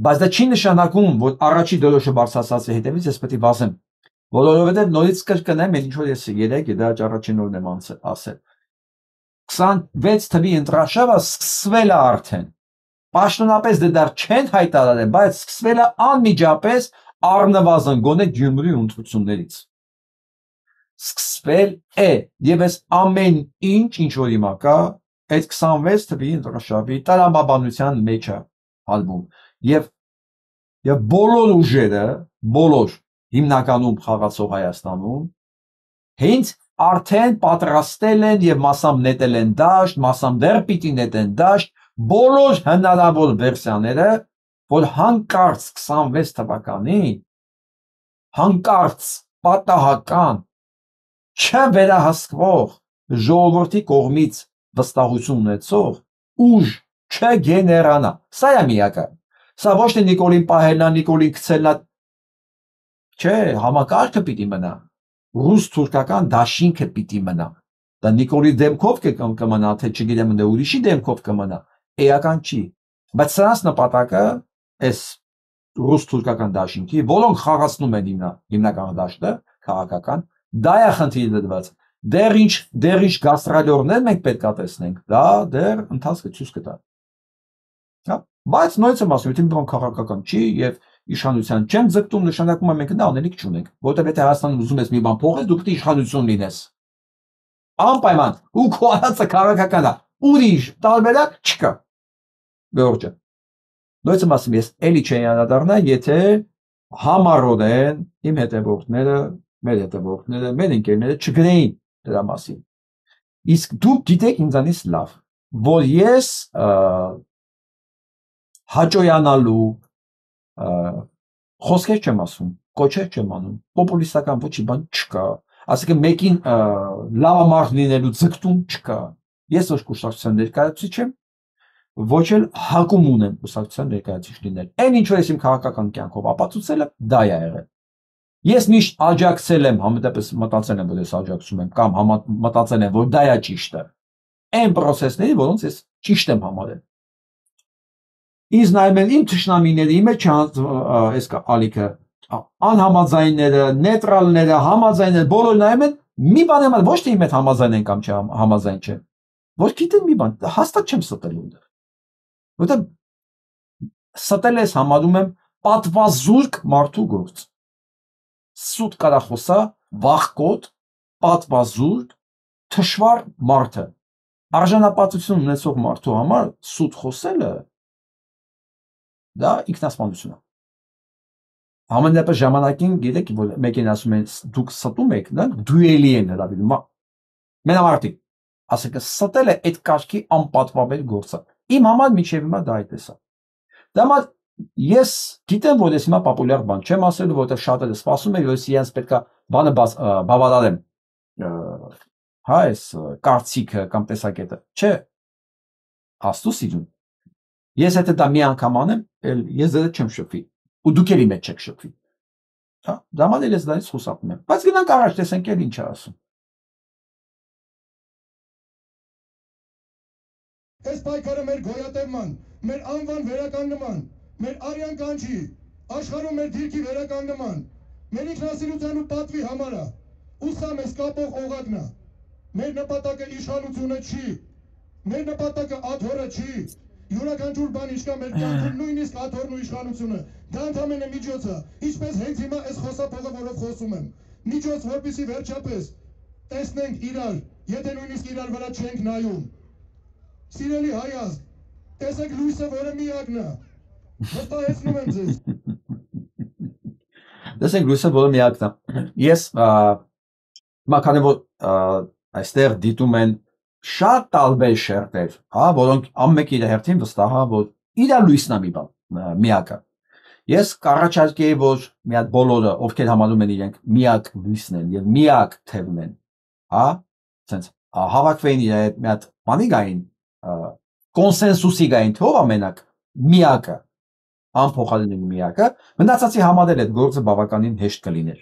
բայց դա չի նշանակում, որ առաջի դրոշը բարձրացած է հետևից ես պետք է վազեմ, որովհետև նորից կրկնեմ, ինչ որ ես 3 դա առաջին օրն եմ ասել։ 26 թվականի ընտրաշավը սկսվել է արդեն։ Պաշտոնապես դեռ չեն հայտարարել, բայց սկսվել է անմիջապես առնվազն գոնե Գյումրի ընտրություններից։ Սկսվել է, եւ այս ամեն ինչ որ հիմա կա, այդ 26 թվականի ընտրաշավի տրամաբանության մեջ է հալվում։ Եվ բոլոր ուժերը, բոլոր հիմնականում խաղացող Հայաստանում հենց արդեն պատրաստել են եւ մասամբ նետել են դաշտ, մասամբ դեռ պիտի նետեն դաշտ, բոլոր հնարավոր վերսիաները, որ հանկարծ 26 թվականին հանկարծ պատահական չվերահսկվող ժողովրդի կողմից վստահություն ունեցող ուժ չգեներանա։ Սա է միակը։ Սա ոչ թե Նիկոլին պահելնա, Նիկոլին գցելնա, չէ, համակարգը պիտի մնա։ Ռուս-թուրքական դաշինքը պիտի մնա։ Դա Նիկոլի դեմքով կմնա, թե չգիտեմ, դե ուրիշի դեմքով կմնա, էական չի։ Բայց սրանց նպատակը այս ռուս-թուրքական դաշինքի, որոնք խաղացնում են հիմնական դաշտը, քաղաքական, դա է խնդիրը դրված։ Դեռ ինչ գաստրոլորներ մենք պետք է տեսնենք, դա դեռ ընթացքը ցույց կտա։ Հա, բայց նույնիսկ եմ ասում, եթե բան քաղաքական չի եւ իշխանության չեն ձգտում, նշանակում է մենք դա անելիք չունենք, որտեղ եթե Հայաստանում ուզում ես մի բան փոխել, դու պետք է իշխանություն լինես։ Անպայման, ու քո արածը քաղաքական է, ուրիշ տարբերակ չկա։ Գորգը։ Նույնիսկ եմ ասում, ես էլի չեմ անդրադառնա, եթե համառորեն իմ հետևորդները, մեր հետևորդները, մեր ընկերները չգրեին դրա մասին։ Իսկ դուք գիտեք ինձանից լավ, որ ես հաճոյանալու խոսքեր չեմ ասում, կոչեր չեմ անում, պոպուլիստական ոչի բան չկա, Այսինքն մեկին լավամարդ լինելու ձգտում չկա։ Ես ոչ կուսակցության ներկայացուցիչ եմ, ոչ էլ հակում ունեմ կուսակցության ներկայացուցիչ լինել։ Այն ինչ որ ես իմ քաղաքական կյանքով ապացուցել եմ, դա է եղել։ Ես միշտ աջակցել եմ, համեմատապես մտածել եմ, որ ես աջակցում եմ կամ մտածել եմ, որ դա է ճիշտը։ Այն process-ների, որոնց ես ճիշտ եմ համարել։ Ինձ նայում են իմ թշնամիները, իմ մեջ այս ալիքը, անհամաձայնները, նեյտրալները, համաձայնները, բոլորը նայում են, մի բան եմ, ոչ թե իմ հետ համաձայն են կամ համաձայն չեն։ Ոչ գիտեմ մի բան, հաստատ չեմ ստել ունդը։ Որտեղ ստել ես համարում եմ պատվազուրկ մարդու գործ։ Սուտ կարախոսա, վախկոտ, պատվազուրկ, թշվառ մարդը։ Արժանապատվություն ունեցող մարդու համար սուտ խոսելը դա ինքնասպանություն է։ Համենայնպես ժամանակին գիտեք, որ մեկին ասում են դուք ստում եք, նրանք դուելի են հրավիրում։ Մենամարտիկ, ասենք ստելը այդ կարգի անպատվաբեր գործ է։ Իմ համար մինչև հիմա դա այդպես է։ Դա համար ես գիտեմ, որ ես հիմա պոպուլյար բան չեմ ասելու, որովհետև շատերը սպասում են, որ ես իրենց պետքա բանը բավարարեմ։ Հա, այս կարծիքը կամ տեսակետը։ Չէ։ Աստծո սիրուն։ Ես եթե դա մի անգամ անեմ, ես դեռ չեմ շփվի։ Ու դուք էլ իմ հետ չեք շփվի։ Հա, դա համար ես դրանից խուսափում եմ։ Բայց գնանք առաջ տեսենք էլ ինչ է ասում։ Այս պայքարը մեր գոյատևման, մեր անվան վերականգնման, մեր արյան կանչի, աշխարհում մեր դիրքի վերականգնման, մեր ինքնասիրության ու պատվի համար է։ Ու սա մեզ կապող օղակն է։ Մեր նպատակը իշխանությունը չի, մեր նպատակը աթոռը չի։ Յուրաքանչյուր բան ինչկա մեր կյանքում, նույնիսկ աթոռն ու իշխանությունը, դա ընդհանրապես միջոց է, ինչպես հենց հիմա այս խոսափողը, որով խոսում եմ, միջոց, որպեսզի վերջապես տեսնենք իրար, եթե նույնիսկ իրար վրա չենք նայում։ Սիրելի հայազգ, տեսեք լույսը, որը միակն է։ Վստահեցնում եմ ձեզ։ Տեսեք լույսը, որը միակն է։ Ես քանի որ այստեղ դիտում են շատ տարբեր շերտեր, հա, որոնք ամեն իր հերթին վստահ է, որ իր լույսն է մի բան, միակը։ Ես կառաջարկեի, որ մի հատ բոլորը, ովքեր համարում են իրենք միակ լույսն են եւ միակ թևն են, հա, ցենց հավաքվեին իր հետ մի հատ բանի գային, կոնսենսուսի գային, թե ով ամենակ միակը, անփոխարինելի միակը, մնացածի համարել այդ գործը բավականին հեշտ կլիներ։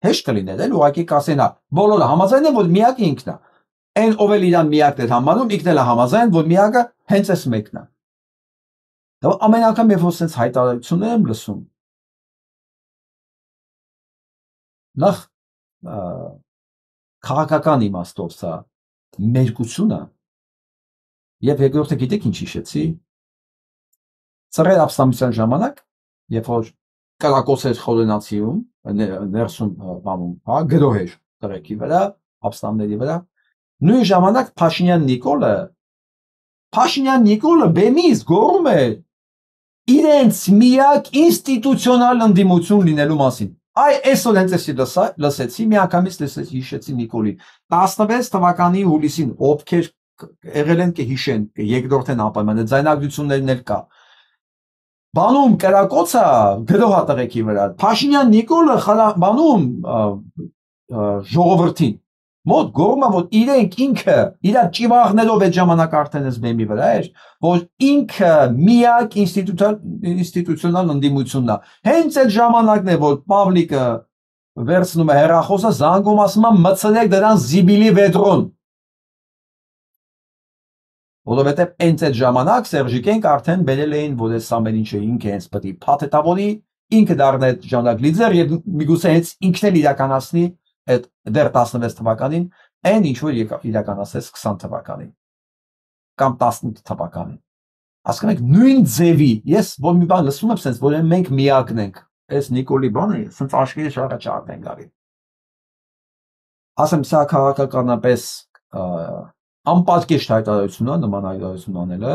Հեշտ կլիներ, էլ ուղղակի կասեն, հա, բոլորը համաձայն են, որ միակը ինքն է։ Այն ով էլ իրան միակն է համարում, ինքն էլ է համաձայն, որ միակը հենց այս մեկն է։ Դա ամեն անգամ երբ որ sense հայտարարություններ եմ լսում, նախ քաղաքական իմաստով սա մերկությունը եւ երկրորդը գիտեք ինչ հիշեցի։ Ծռեր ապստամբության ժամանակ, երբ որ կրակոց էր խորենացիում, ներսում բանում, հա, գրոհ էր տրեկի վրա, ապստամբների վրա, նույն ժամանակ Փաշինյան Նիկոլը բեմից գոռում է իրենց միակ ինստիտուցիոնալ ընդդիմություն լինելու մասին։ Այ այսօր հենց էսի լսեցի, միանգամից հիշեցի Նիկոլին։ 16 թվականի հուլիսին, ովքեր եղել են կհիշեն, երկրորդ են ապայմանը, ձայնագրություններն էլ կա։ Բանում կրակոցը գրոհ է տղեկի վրա։ Փաշինյան Նիկոլը բանում ժողովրդին մոտ գոռում է, որ իրենք ինքը իր ճիվաղներով այդ ժամանակ արդեն էս բեմի վրա էր, որ ինքը միակ ինստիտուցիոնալ ընդդիմությունն է։ Հենց այդ ժամանակն է, որ Պավլիկը վերցնում է հեռախոսը, զանգում ասում է մցրեք դրան զիբիլի վեդրոն։ Որովհետև հենց այդ ժամանակ Սերժիկենք արդեն բերել էին, որ այս ամեն ինչը ինքը հենց պետք է փաթեթավորի, ինքը դառնա այդ ժամանակ լիդեր եւ միգուցե հենց ինքն էլ իրականացնի այդ դեռ 16 թվականին, այն ինչ որ իրականացեց 20 թվականին կամ 18 թվականին։ Հասկանում եք, նույն ձևի, ես որ մի բան լսում եմ, sense որ մենք միակն ենք, այս Նիկոլի բանը, sense աշխարհի շարժաճառ են գալի։ Ասեմ, սա քաղաքականապես անպատկեշտ հայտարարություն է, նման հայտարարություն անելը,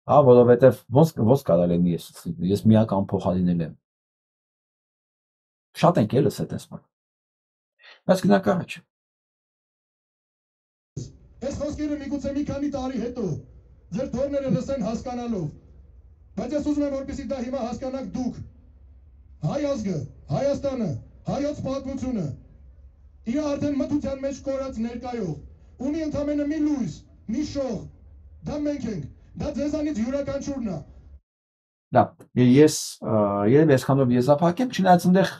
հա, որովհետև ոնց կարալ եմ ես միակ անփոխարինել եմ։ Շատ ենք ելս այդ էսպան։ Բայց գնանք առաջ։ Այս խոսքերը միգուցե մի քանի տարի հետո ձեր թորները լսեն հասկանալով, բայց ես ուզում եմ որպեսզի դա հիմա հասկանաք դուք, հայ ազգը, Հայաստանը, հայոց պատմությունը իր արդեն մթության մեջ կորած ներկայով ունի ընդամենը մի լույս, մի շող, դա մենք ենք, դա ձեզանից յուրաքանչյուրն է։ Լավ, ես երբ այսքանով եզրափակեմ, չնայած այնտեղ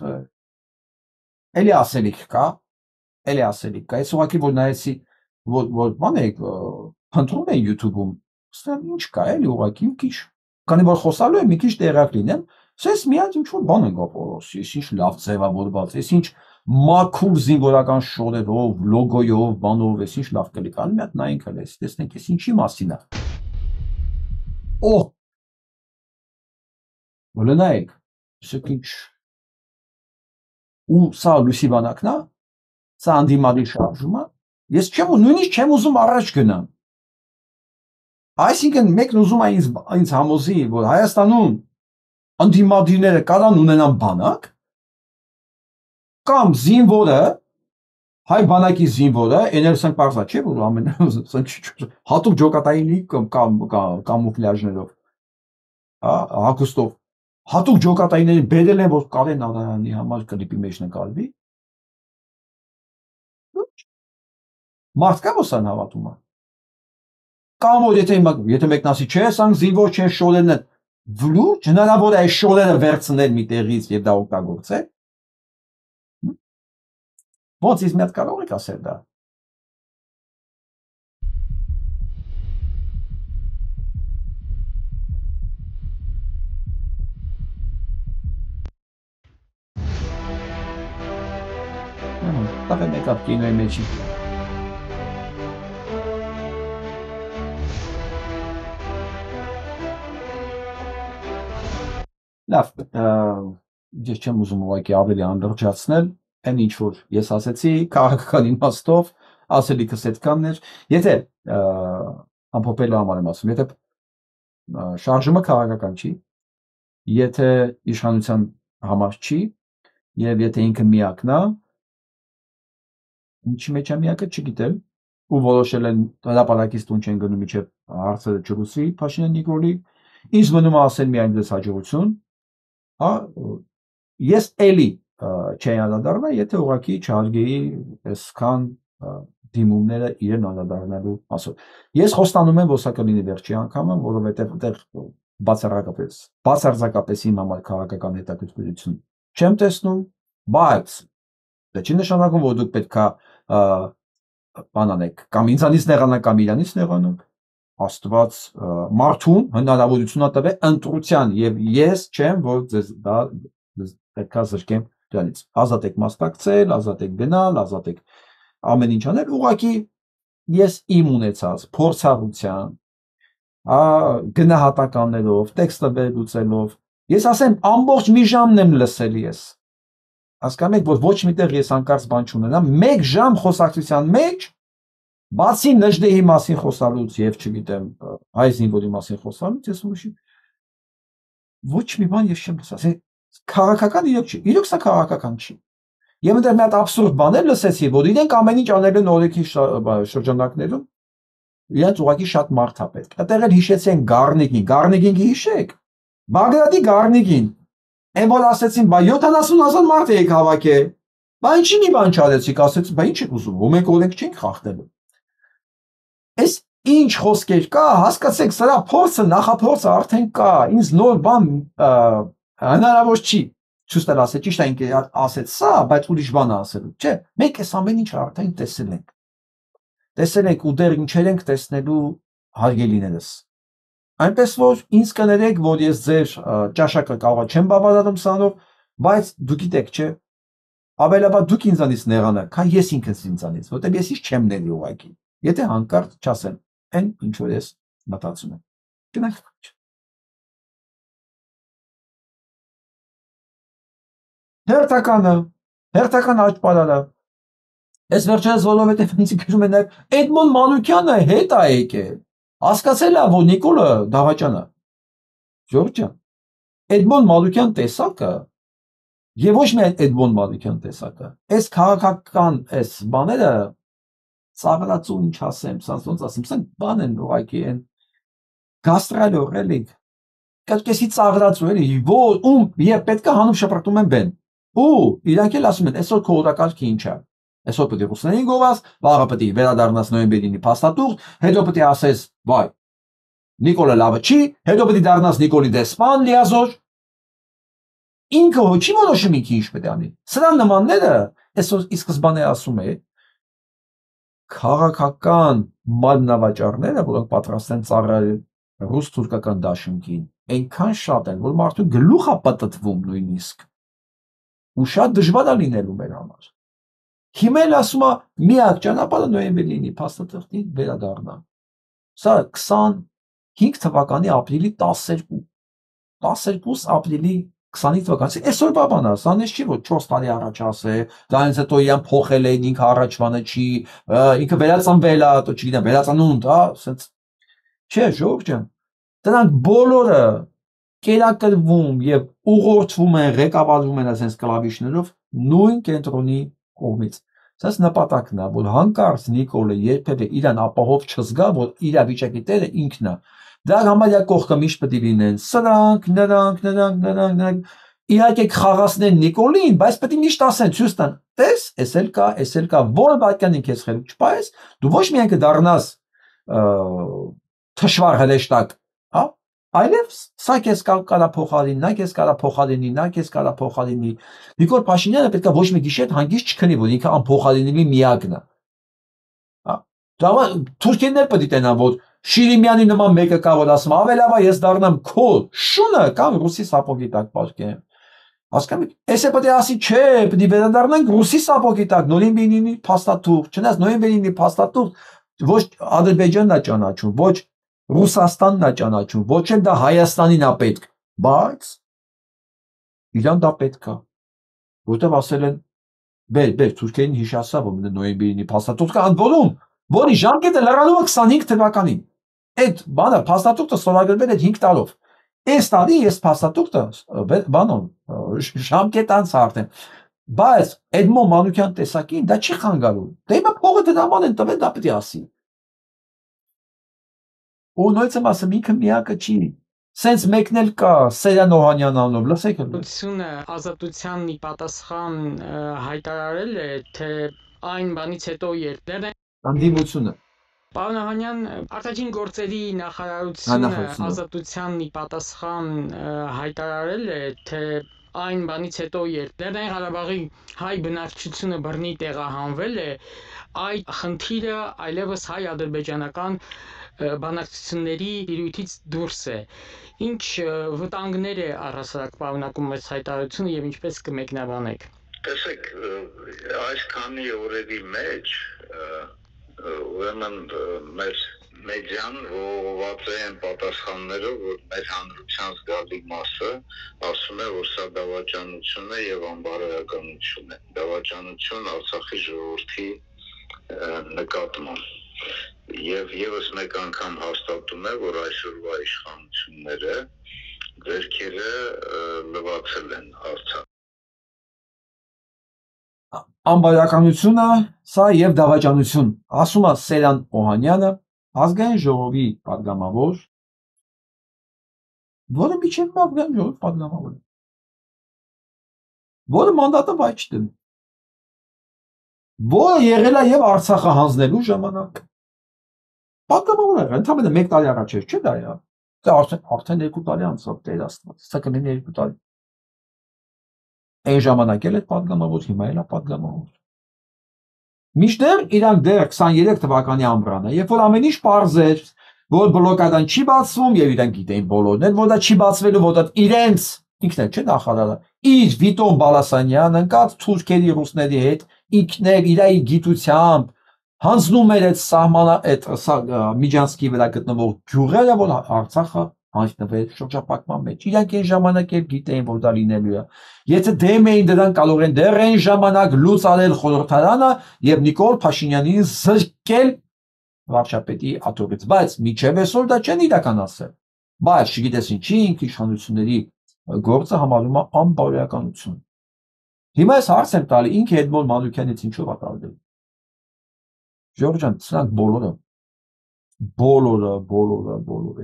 էլի ասելիք կա, Ես ուղղակի որ նայեցի, որ բան եք փնտրում են YouTube-ում, ստեղ ինչ կա, էլի ուղղակի մի քիչ, քանի որ խոսալու եմ, մի քիչ տեղակ լինեմ, ես մի հատ ինչ-որ բան եմ գովորոշ, ես ինչ լավ ձևավորված, ես ինչ մաքուր զինվորական շորերով, լոգոյով, բանով, ես ինչ լավ կլիկա, մի հատ նայենք հələ, տեսնենք ես ինչի մասին է։ Օ Ոլնայեք, սա ինչ ու սա լույսի բանակն է, սա անդիմադի շարժումը, ես նույնիսկ չեմ ուզում առաջ գնամ։ Այսինքն մեկն ուզում է ինձ համոզի, որ Հայաստանում անդիմադիները կարան ունենան բանակ, կամ զինվորը, հայ բանակի զինվորը, էներսանք պարզա չէ, որ հատուկ ջոկատայինի կամուֆլյաժներով, հագուստով, հատուկ ջոկատայինների բերել են, որ Կարեն Արարյանի համար կլիպի մեջ նկարվի։ Մարդ կա, որ սան հավատում է։ Կամ որ եթե մեկն ասի, չէ, սանք զինվոր չեն, շորերն են, վլուրջ, հնարավոր է այս շորերը վերցնել մի տեղից և դա օգտագործել։ Ոնց ինձ մի հատ կարող եք ասել դա։ Տաղ եմ եկավ կինոյի մեջի։ Լավ, ես չեմ ուզում ուղղակի ավելի անդրջացնել, այն ինչ որ ես ասեցի, քաղաքական իմաստով, ասելիքս այդքանն էր, եթե ամփոփելու համար եմ ասում, եթե շարժումը քաղաքական չի, եթե իշխանության համար չի, եւ եթե ինքը միակն է, ինչի մեջ է միակը չգիտեմ, ու որոշել են հրապարակից տուն չեն գնում մինչև հարցերը չլուծվի Փաշինյան Նիկոլի, ինձ մնում է ասել միայն դες հաջողություն, ես էլի չէի անդրադառնա, եթե ուղղակի չհարգեի այսքան դիմումները իրեն անդրադառնալու մասով։ Ես խոստանում եմ, որ սա կլինի վերջի անգամը, որովհետև այդտեղ բացարձակապես իմ համար քաղաքական հետաքրքրություն չեմ տեսնում, բայց դա չի նշանակում, որ դուք պետքա բան անեք, կամ ինձանից նեղանաք, կամ իրանից նեղանաք, Աստված մարդուն հնարավորություն տվել ընտրության եւ ես չեմ, որ ձեզ դա պետքա զրկեմ դրանից։ Ազատ եք մասնակցել, ազատ եք գնալ, ազատ եք ամեն ինչ անել, ուղղակի ես իմ ունեցած փորձառության, գնահատականներով, տեքստը վերլուծելով, ես ասեմ ամբողջ մի ժամն եմ լսել ես։ Հասկանում եք, որ ոչ միտեղ ես անկարծ բան չունենամ, 1 ժամ խոսակցության մեջ բացի Նժդեհի մասին խոսալուց եւ չգիտեմ հայ զինվորի մասին խոսալուց ես ուրիշ ոչ մի բան ես չեմ ասել քաղաքական իրոք սա քաղաքական չի եւ այնտեղ մի հատ աբսուրդ բաներ լսեցի որ իրենք ամեն ինչ անել են օրենքի շրջանակներում իրենց ուղղակի շատ մարդ է պետք այդտեղ էլ հիշեցին Գառնիգին հիշեք Բագրատի Գառնիգին այն որ ասեցին բա 70,000 մարդ եք հավաքել բա ինչի մի բան չարեցիք ասեցի բա ինչ եք ուզում ու մենք օրենք չենք խախտելու Այս ինչ խոսքեր կա, հասկացեք, սրա փորձը, նախափորձը արդեն կա, ինձ նոր բան հնարավոր չի, չուստել ասել, ճիշտ է ինքը ասեց սա, բայց ուրիշ բան է ասելու, չէ, մենք այս ամեն ինչ արդեն տեսել ենք ու դեռ ինչեր ենք տեսնելու հարգելիներս, այնպես որ ինձ կներեք, որ ես ձեր ճաշակը կարող չեմ բավարարում սրանով, բայց դուք գիտեք, չէ, ավելաբար դուք ինձանից նեղանաք, քան ես ինքս ինձանից, որտեղ ես ինչ չեմ ների ուղղակի Եթե հանկարծ չասեմ, այն ինչ որ ես մտածում եմ։ Գնանք։ Հերթական աճպարարը։ Այս վերջերս որովհետև ինձ գրում են նաև Էդմոն Մանուկյանը հետ է եկել։ Հասկացել է, որ Նիկոլը Դավաճանը։ Ժորժ ջան։ Էդմոն Մանուկյան տեսակը եւ ոչ միայն Էդմոն Մանուկյան տեսակը։ Այս քաղաքական այս բաները Ծաղրացու ինչ ասեմ, սանց ոնց ասեմ, սանք բան են ուղղակի են գաստրալոր էլի կրկեսի ծաղրացու էլի որ ում եւ պետքա հանում շփրտում են բեն Ու իրանք էլ ասում են, այսօր քո օրակարգը ինչ է։ Այսօր պետք է ռուսներին գովաս, վաղը պետք է վերադառնաս նոյեմբերին փաստաթուղթ, հետո պետք է ասես, վայ, Նիկոլը լավը չի, հետո պետք է դառնաս Նիկոլի դեսպան լիազոր։ Ինքը չի որոշում ինքը ինչ պետք է անի։ Սրա նմանները այսօր ի սկզբանե ասում է քաղաքական մարմնավաճառները, որոնք պատրաստ են ծառայել ռուս-թուրքական դաշինքին, այնքան շատ են, որ մարդու գլուխ է պատտվում նույնիսկ։ Ու շատ դժվար է լինելու մեր համար։ Հիմա էլ ասում է միակ ճանապարհը նոյեմբերին փաստաթղթի վերադառնալ։ Սա 25 թվականի ապրիլի 12 ապրիլի 25 թվականի այսօրվա բանա, սա նես չի որ 4 տարի առաջ ասե, դրանից հետո իրան փոխել էին, ինքը առաջվանը չի, ինքը վերածնվել է, то չգիտեմ, վերածնունդ, հա, ասենց չէ, ժողովուրդ ջան, դրանք բոլորը կերակրվում եւ ուղղորդվում են, ղեկավարվում են ասենց կլավիշներով նույն կենտրոնի կողմից։ Սա նպատակն է, որ հանկարծ Նիկոլը երբևէ իրան ապահով չզգա, որ իր վիճակի տերը ինքն է։ Դրա համարյա կողքը միշտ պետք է լինեն սրանք, նրանք իհարկե կխաղացնեն Նիկոլին, բայց պետք է միշտ ասեն, ցույց տան, տես, էս էլ կա, որ բակյանին քեզ խելք չպայես, դու ոչ միայն կդառնաս թշվար հրեշտակ, հա, այլև սա քեզ կարա փոխարինի, նա քեզ կարա փոխարինի, նա քեզ կարա փոխարինի։ Նիկոլ Փաշինյանը պետք է ոչ մի գիշեր հանգիստ չքնի, որ ինքը անփոխարինելի միակն է։ Հա, դա թուրքերն պետք է տենան, որ Շիրիմյանի նման մեկը կա, որ ասում ավելավա ես դառնամ քո շունը կամ ռուսի սապոգի տակ պարկեմ։ Հասկանում եք, էսե պետք է ասի, չէ, պետք է վերադառնանք ռուսի սապոգի տակ, նոյեմբերին փաստաթուղթ, չնայած նոյեմբերին փաստաթուղթ ոչ Ադրբեջանն է ճանաչում, ոչ Ռուսաստանն է ճանաչում, ոչ էլ դա Հայաստանին է պետք, բայց իրան դա պետք է, որտեվ ասել են, բեր թուրքերին հիշացա, որ նոյեմբերին փաստաթուղթ կա, ընդ որում, որի ժամկետը լրանում է 25 թվականին։ Այդ բանը փաստաթուղթը ստորագրվել է 5 տարով։ Այս տարի ես փաստաթուղթը բանոն ժամկետ անց արդեն։ Բայց Էդմոն Մանուկյան տեսակին դա չի խանգարում։ Դե հիմա փողը դրաման են տվել, դա պետք է ասի։ Ու նույնիսկ եմ ասում ինքը միակը չի։ Սենց մեկն էլ կա, Սերյան Օհանյան անունով, լսեք եք։ Ությունը ազատությանն ի պատասխան հայտարարել է, թե այն բանից հետո երբ Անդիմությունը։ Պարոն Օհանյան, արտաքին գործերի նախարարությունը ազատությանն ի պատասխան հայտարարել է, թե այն բանից հետո երբ Լեռնային Ղարաբաղի հայ բնակչությունը բռնի տեղահանվել է, այդ խնդիրը այլևս հայ-ադրբեջանական բանակցությունների տիրույթից դուրս է։ Ինչ վտանգներ է առհասարակ պարունակում այս հայտարարությունը եւ ինչպես կմեկնաբանեք։ Տեսեք, այս քանի օրերի մեջ ուրեմն մեր մեդիան ողողված են պատասխաններով, որ մեր հանրության զգալի մասը ասում է, որ սա դավաճանություն է եւ անբարոյականություն է։ Դավաճանություն Արցախի ժողովրդի նկատմամբ։ Եվ եւս մեկ անգամ հաստատում է, որ այսօրվա իշխանությունները ձեռքերը լվացել են Արցախ։ Անբարոյականությունը, սա եւ դավաճանություն, ասում է Սերյան Օհանյանը, ազգային ժողովի պատգամավոր, որը միջև ազգային ժողովի պատգամավոր է, որը մանդատը վայ չդնի, որը եղել է եւ Արցախը հանձնելու ժամանակ, պատգամավոր է, ընդամենը 1 տարի առաջ չէ դա է, դա արդեն 2 տարի անցավ, Տեր Աստված, սա կլինի 2 տարի։ Այն ժամանակ էլ է պատգամավոր, հիմա էլ է պատգամավոր։ Միշտեր իրանք դեռ 23 թվականի ամռանը, երբ որ ամեն ինչ պարզ էր, որ բլոկադան չի բացվում եւ իրանք գիտեին բոլորն են, որ դա չի բացվելու, որ դա իրենց ինքն էլ չէ նախարարը, իր Վիտոն Բալասանյանը ընկած թուրքերի ռուսների հետ ինքն էլ իր գիտությամբ հանձնում էր այդ սահմանը, այդ Միջանցքի վրա գտնվող գյուղերը, որ Արցախը հայտնվել շրջապատման մեջ։ Իրանք այն ժամանակ էլ գիտեին, որ դա լինելու է։ Եթե դեմ էին դրան, կարող են դեռ այն ժամանակ լուծ արել խորհրդարանը եւ Նիկոլ Փաշինյանին զրկել վարչապետի աթոռից, բայց միջև այսօր դա չեն իրականացել։ Բայց չգիտես ինչի ինքը իշխանությունների գործը համարում է անբարոյականություն։ Հիմա ես հարց եմ տալի, ինքը Էդմոն Մանուկյանից ինչով է տարբեր։ Ժորժ ջան, սրանք բոլորը,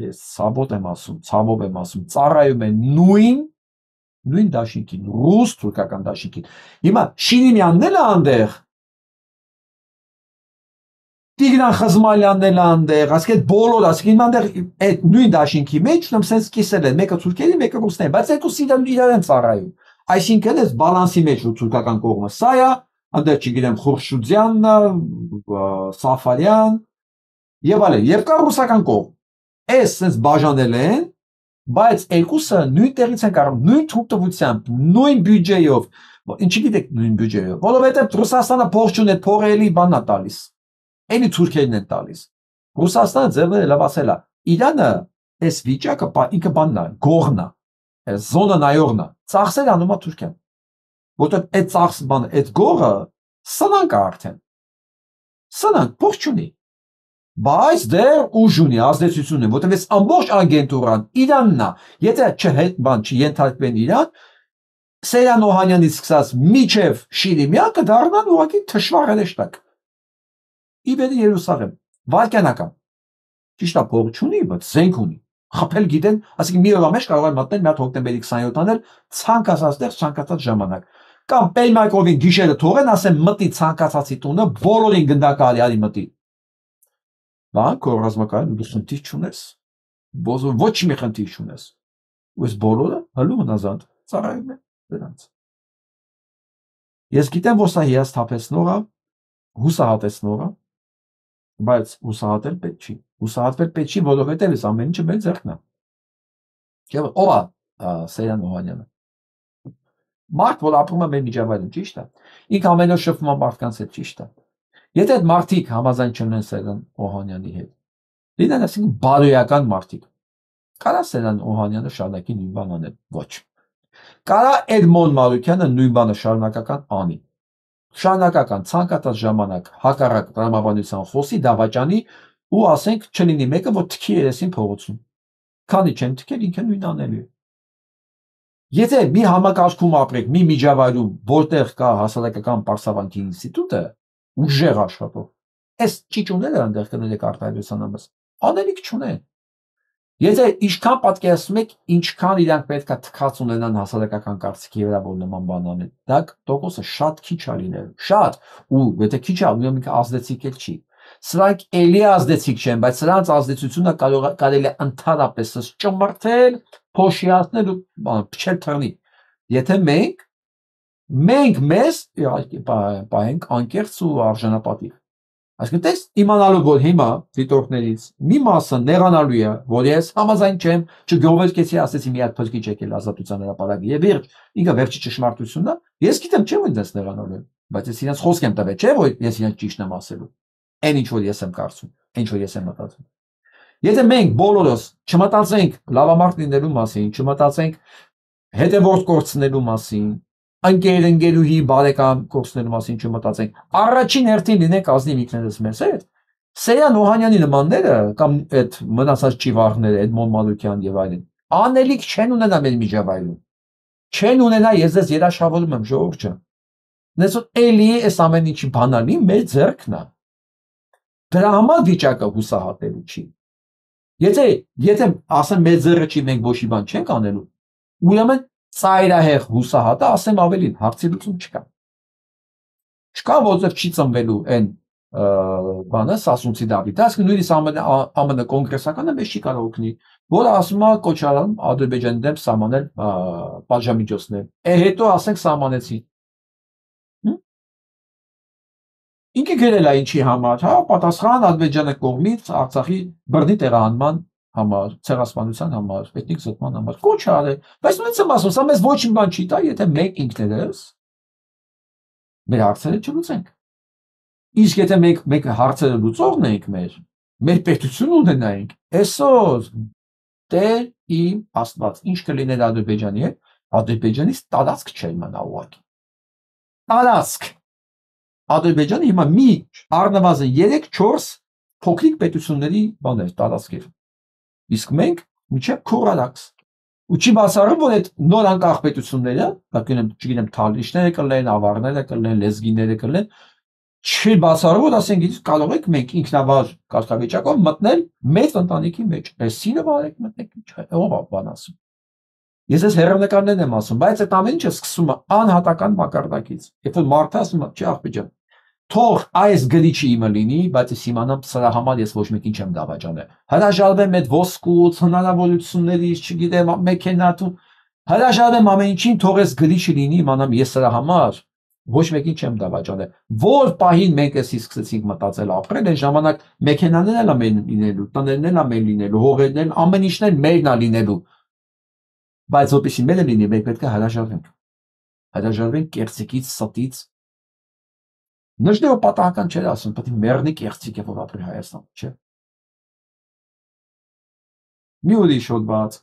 ես ցավոտ եմ ասում, ծառայում են նույն նույն դաշինքին, ռուս թուրքական դաշինքին։ Հիմա Շիրիմյանն էլ անդեղ, Տիգրան Խզմալյանն էլ անդեղ, ասենք այդ բոլոր, ասենք հիմա անդեղ այդ նույն դաշինքի մեջ ուրեմն sense կիսել են, մեկը թուրքերի, մեկը ռուսների, բայց երկուսը իրար են ծառայում։ Այսինքն այս բալանսի մեջ ու թուրքական կողմը սա է, անդեղ չգիտեմ Խուրշուդյանն, Սաֆարյան եւ այլն, եւ կա ռուսական կողմ։ Այս sense բաժանել են, բայց երկուսը նույն տեղից են կարող, նույն թույլտվությամբ, նույն բյուջեով, ինչի գիտեք նույն բյուջեով, որովհետեւ Ռուսաստանը փող չունի, փողը էլի բանն է տալիս։ Էլի թուրքերն են տալիս։ Ռուսաստանը ձեռները լավացել է։ Իրանը այս վիճակը ինքը բանն է, գողն է, զոնա նայողն է, ծախսել անում է Թուրքիան։ Որտեղ այդ ծախս բանը, այդ գողը սնանկ է արդեն։ Սնանկ փող չունի։ Բայց դեռ ուժ ունի, ազդեցություն ունի, որտեղ այս ամբողջ ագենտուրան Իրանն է։ Եթե չենթարկվեն Իրան, Սեյրան Օհանյանից սկսած միջև Շիրիմյան կդառնան ուղղակի թշվառ հրեշտակ։ Իբերի Երուսաղեմ, վարկյանական։ Ճիշտ է, փող չունի, բայց զենք ունի։ Խփել գիտեն, ասենք մի օրվա մեջ կարող են մտնել մի հատ հոկտեմբերի 27 անել ցանկացած տեղ, ցանկացած ժամանակ։ Կամ Պեյմակովին գիշերը թողեն, ասեն մտի ցանկացածի տունը, բոլորին գնդակարի արի մտի։ Բան քո ռազմական դու խնդիր չունես։ Ոչ մի խնդիր չունես։ Ույս բոլորը հալու հնազանդ ծառայում են դրանց։ Ես գիտեմ, որ սա հիասթափեցնող է, հուսահատեցնող է, բայց հուսահատել պետք չի։ Հուսահատվել պետք չի, որովհետև այս ամեն ինչը մեր ձեռքն է։ Եվ ով է Սեյրան Օհանյանը։ Մարդ, որ ապրում է մեր միջավայրում, ճիշտ է։ Ինքը ամեն օր շփվում է մարդկանց հետ, ճիշտ է։ Եթե այդ մարդիկ համաձայն չլինեն Սեյրան Օհանյանի հետ, լինեն ասենք բարոյական մարդիկ, կարա Սեյրան Օհանյանը շարունակի նույն բան անել, ոչ։ Կարա Էդմոն Մարուկյանը նույն բանը շարունակական անի։ Շարունակական ցանկացած ժամանակ հակառակ տրամաբանության խոսի դավաճանի ու ասենք չլինի մեկը, որ թքի երեսին փողոցում։ Քանի չեն թքել, ինքը նույնն անելու է։ Եթե մի համակարգում ապրեք, մի միջավայրում, որտեղ կա հասարակական պարսավանքի ինստիտուտը, ուժեղ աշխատող, այս ճիճուները այնտեղ կներեք արտահայտության համաս, անելիք չունեն։ Եթե ինչքան պատկերացնում եք, ինչքան իրանք պետք է թքած ունենան հասարակական կարծիքի վրա, որ նման բան անեն, դա տոկոսը շատ քիչ է լինելու, շատ, ու եթե քիչ է, ուրեմն ազդեցիկ էլ չի։ Սրանք էլի ազդեցիկ չեն, բայց սրանց ազդեցությունը կարելի է ընդհանրապես ճմրթել, փոշիացնել ու փչել թռնի։ Եթե մենք մեզ պահենք անկեղծ ու արժանապատիվ։ Այսինքն տես իմանալու, որ հիմա դիտորդներից մի մասը նեղանալու է, որ ես համաձայն չեմ, չգովերքեցի, ասեցի մի հատ փրկիչ եկել ազատության հրապարակի եւ վերջ, ինքը վերջի ճշմարտությունն է, ես գիտեմ չէ՞ որ ինձ նեղանալու եմ, բայց ես իրենց խոսք եմ տվել, չէ՞ որ ես իրենց ճիշտն եմ ասելու։ Այն ինչ որ ես եմ կարծում, ինչ որ ես եմ մտածում։ Եթե մենք բոլորս չմտածենք լավամարդ լինելու մասին, չմտածենք հետևորդ կորցնելու մասին, ընկերուհի բարեկամ կորցնելու մասին չմտածենք, առաջին հերթին լինենք ազնիվ ինքներս մեզ հետ։ Սեյրան Օհանյանի նմանները կամ այդ մնացած ճիվառները, Էդմոն Մարուկյան եւ այլն, անելիք չեն ունենա մեր միջավայրում։ Չեն ունենա, ես ձեզ երաշխավորում եմ, ժողովուրդ ջան։ Նեսօ էլի այս ամեն ինչի բանալի մեր ձեռքն է։ Դրա համար վիճակը հուսահատելու չի։ Եթե ասեմ մեր ձեռը չի, մենք ոչ մի բան չենք անելու, ուրեմն ծայրահեղ հուսահատը ասեմ ավելին, հարցի լուծում չկա։ Չկա, որովհետև չի ծնվելու այն բանը, Սասունցի Դավիթը, այսինքն նույնիսկ ԱՄՆ կոնգրեսականը մեզ չի կարող օգնի, որը ասում է կոչարան Ադրբեջանի դեմ սահմանել պատժամիջոցներ։ Հետո ասենք սահմանեցին։ Ինքը գրել է ինչի համար, հա, պատասխան Ադրբեջանի կողմից Արցախի բռնի տեղահանման համար, ցեղասպանության համար, էթնիկ զտման համար, կոչ արել, բայց նույնիսկ եմ ասում, սա մեզ ոչ մի բան չի տա, եթե մենք ինքներս մեր հարցերը չլուծենք։ Իսկ եթե մենք հարցերը լուծողն ենք մեր պետություն ունենայինք, այսօր Տեր իմ Աստված, ինչ կլիներ Ադրբեջանի հետ, Ադրբեջանից տարածք չէր մնա ուղղակի։ Տարածք։ Ադրբեջանը հիմա մի առնվազն 3-4 փոքրիկ պետությունների բաներ տարածքեր։ Իսկ մենք միջև Քորալաքս։ Ու չի բացառում, որ այդ նոր անկախ պետությունները, չգիտեմ, թալիշները կլինեն, ավարները կլինեն, լեզգիները կլինեն, չի բացառում, որ ասենք կարող եք մենք ինքնավար կարգավիճակով մտնել մեծ ընտանիքի մեջ։ Այսինը բարեք մտնեք, ով է բան ասում։ Ես այս հեռանկարներն եմ ասում, բայց այդ ամեն ինչը սկսում է անհատական մակարդակից։ Երբ որ մարդը ասում է, չի աղբիջան, թող այս գրիչը իմը լինի, բայց ես իմանամ սրա համար ես ոչ մեկին չեմ դավաճանել։ Հրաժարվեմ այդ ոսկուց, հնարավորություններից, չգիտեմ, մեքենաթու, հրաժարվեմ ամեն ինչին, թող այս գրիչը լինի, իմանամ ես սրա համար ոչ մեկին չեմ դավաճանել։ Որ պահին մենք էսի սկսեցինք մտածել ապրել, այն ժամանակ մեքենաներն էլ ամեն լինելու, տներն էլ ամեն լինելու, հողերն էլ ամեն ինչն էլ մերն է լինելու։ Բայց որպեսզի մերը լինի, մենք պետք է հրաժարվենք։ Հրաժարվենք կեղծիկից, ստից։ Նժդեհը պատահական չէր ասում, պետք է մեռնի կեղծիկ է, որ ապրի Հայաստան, չէ։ Մի ուրիշ հոդված։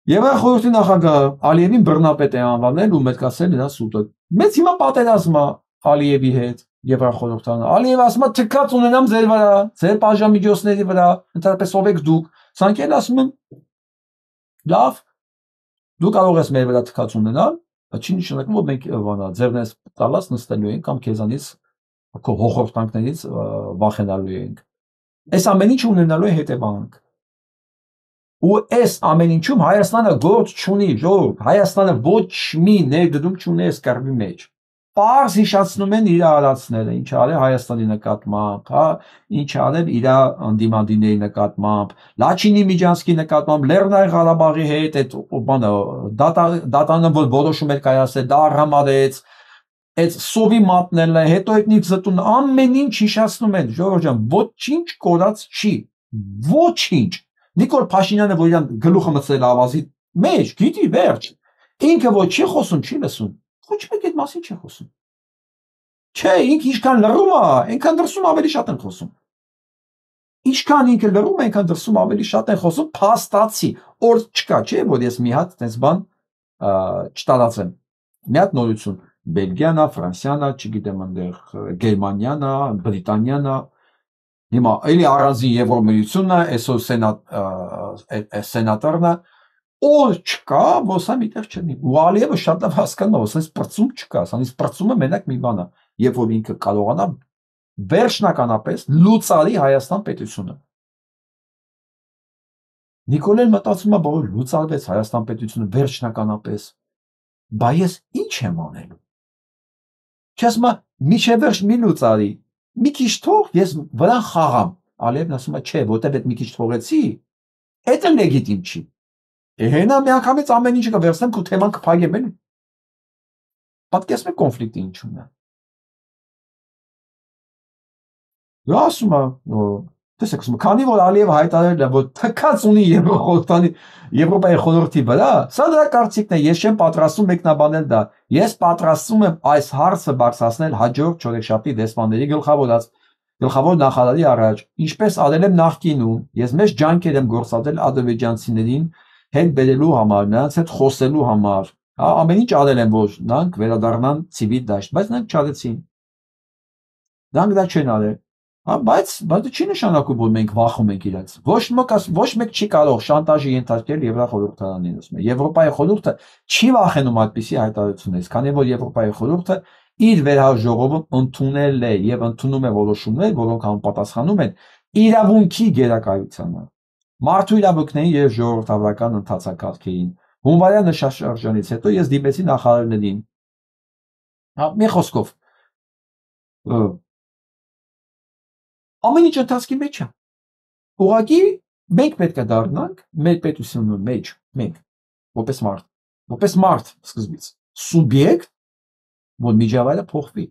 Եվրախորհրդի նախագահ Ալիևին բռնապետ է անվանել ու մտքասել նրա սուտը։ Մեծ հիմա պատերազմ է Ալիևի հետ Եվրախորհրդանը։ Ալիևը ասում է թքած ունենամ ձեր վրա, ձեր բաժամիջոցների վրա, ընդհանրապես ով եք դուք։ Սանկել ասում են լավ, դու կարող ես մեր վրա թքած ունենալ, չի նշանակում, որ մենք ձերնես տալած նստելու ենք կամ քեզանից քո հողորտանքներից վախենալու ենք։ Այս ամեն ինչը ունենալու է հետևանք։ Ու այս ամեն ինչում Հայաստանը գործ չունի, ժողովուրդ, Հայաստանը ոչ մի ներդրում չունի այս կռվի մեջ։ Պարզ հիշացնում են իր արածները, ինչ արել Հայաստանի նկատմամբ, հա, ինչ արել իր անդիմադիների նկատմամբ, Լաչինի Միջանցքի նկատմամբ, Լեռնային Ղարաբաղի հետ այդ բանը դատանը որ որոշում էր կայացել, դա արհամարեց, այդ սովի մատներն է, հետո էթնիկ զտուն ամեն ինչ հիշացնում են, ժողովուրդ ջան, ոչինչ կորած չի, ոչինչ։ Նիկոլ Փաշինյանը, որ իրան գլուխը մտցել ավազի մեջ, գիտի վերջ, ինքը ոչ չի խոսում, չի լսում, ոչ մեկ այդ մասին չի խոսում։ Չէ, ինքը ինչքան լռում է, այնքան դրսում ավելի շատ են խոսում։ Ինչքան ինքը լռում է, այնքան դրսում ավելի շատ են խոսում, փաստացի, օր չկա, չէ, որ ես մի հատ այդպես բան չտարածեմ։ Մի հատ նորություն, Բելգիան է, Ֆրանսիան է, չգիտեմ այնտեղ Գերմանիան է, Բրիտանիան է։ Հիմա էլի առանձին Եվրոմիությունն է, այսօր սենատորն է, օր չկա, որ սա միտեղ չլինի։ Ու Ալիևը շատ լավ հասկանում է, որ սենց պրծում չկա, սանից պրծումը մենակ մի բան է, երբ որ ինքը կարողանա վերջնականապես լուծարի Հայաստան պետությունը։ Նիկոլեն մտածում է, որ լուծարվեց Հայաստան պետությունը վերջնականապես, բա ես ինչ եմ անելու։ Չասում է, միջև վերջ մի լուծարի, մի քիչ թող ես վրան խաղամ։ Ալիևն ասում է, չէ, որտեվ այդ մի քիչ թողեցի, դա լեգիտիմ չի։ Հենա միանգամից ամեն ինչը կվերցնեմ, քո թեման կփակեմ էլի։ Պատկերացնում եք կոնֆլիկտը ինչու՞մն է։ Դա ասում է, տեսեք, ասում է, քանի որ Ալիևը հայտարարել է, որ թքած ունի Եվրոպայի խորհրդի վրա, սա դրա կարծիքն է, ես չեմ պատրաստում մեկնաբանել դա։ Ես պատրաստում եմ այս հարցը բարձրացնել հաջորդ չորեքշաբթի դեսպանների գլխավոր նախարարի առաջ, ինչպես արել եմ նախկինում, ես մեծ ջանքեր եմ գործադրել ադրբեջանցիներին հետ բերելու համար, նրանց հետ խոսելու համար, ամեն ինչ արել եմ, որ նրանք վերադառնան ցիվիլ դաշտ, բայց նրանք չարեցին։ Նրանք դա չեն արել։ Բայց դա չի նշանակում, որ մենք վախում ենք իրենց։ Ոչ մեկ չի կարող շանտաժի ենթարկել Եվրախորհրդարանին, ասում է։ Եվրոպայի խորհուրդը չի վախենում այդպիսի հայտարարություններից, քանի որ Եվրոպայի խորհուրդը իր վերահաժողովում ընդունել է եւ ընդունում է որոշումներ, որոնք համապատասխանում են իրավունքի գերակայությանը, մարդու իրավունքներին եւ ժողովրդավարական ընթացակարգերին։ Հունվարյան նշաշրջանից հետո ես դիմեցի նախարարներին։ Մի խոսքով ամեն ինչ ընթացքի մեջ է։ Ուղղակի մենք պետք է դառնանք մեր պետությունում մեջ, մենք, որպես մարդ սկզբից, սուբյեկտ, որ միջավայրը փոխվի,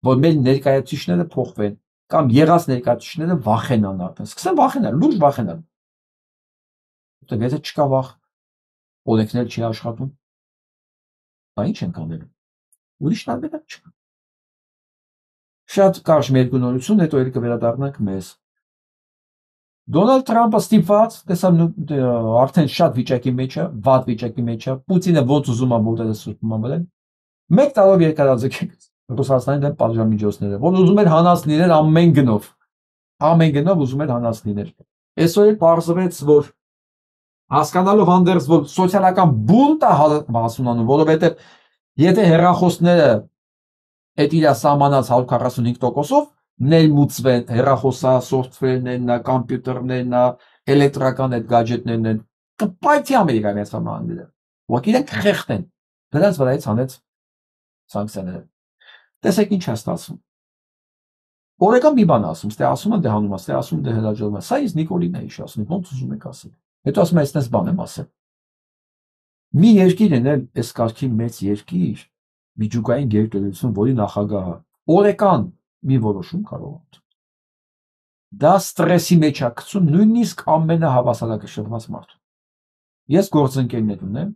որ մեր ներկայացուցիչները փոխվեն, կամ եղած ներկայացուցիչները վախենան արդեն, սկսեն վախենալ, լուրջ վախենալ։ Որտեղ եթե չկա վախ, օրենքներ չի աշխատում, բա ինչ ենք անելու։ Ուրիշ տարբերակ չկա։ Շատ կարճ մի երկու նորություն, հետո էլ կվերադառնանք մեզ։ Դոնալդ Թրամփը ստիպված, տեսամ արդեն շատ վիճակի մեջ է, վատ վիճակի մեջ է, Պուտինը ոնց ուզում է մոտենալ սրբում ամեն։ 1 տարով երկարաձգել Ռուսաստանի դեմ պատժամիջոցները, որ ուզում էր հանած լինել ամեն գնով ուզում էր հանած լինել։ Այսօր էլ պարզվեց, որ հասկանալով հանդերձ, որ սոցիալական բունտ է հասունանում, որովհետև եթե հեռախոսները այդ իր սահմանած 145%-ով ներմուծվեն, հեռախոսա սոֆթվերներն, կոմպյուտերներն, էլեկտրական այդ գadgetներն են, կպայթի Ամերիկայի մեծ համահանգները։ Ուղղակի իրենք խեղտ են։ Դրանց վրայից հանեց սանկցիաները։ Տեսեք ինչ է ստացվում։ Օրեկան մի բան ասում, ստե ասում են դե հանում, ստե ասում դե հրաժարվում է։ Սա ինձ Նիկոլին է հիշեցնում, ոնց ուզում եք ասել։ Հետո ասում է, այսպես բան եմ ասել։ Մի երկիր են էլ այս կարգի մեծ երկիր, միջուկային գերտերություն, որի նախագահը օրեկան մի որոշում կարող է։ Դա ստրեսի մեջ է գցում նույնիսկ ամենահավասարակշռված մարդուն։ Ես գործընկերներ ունեմ,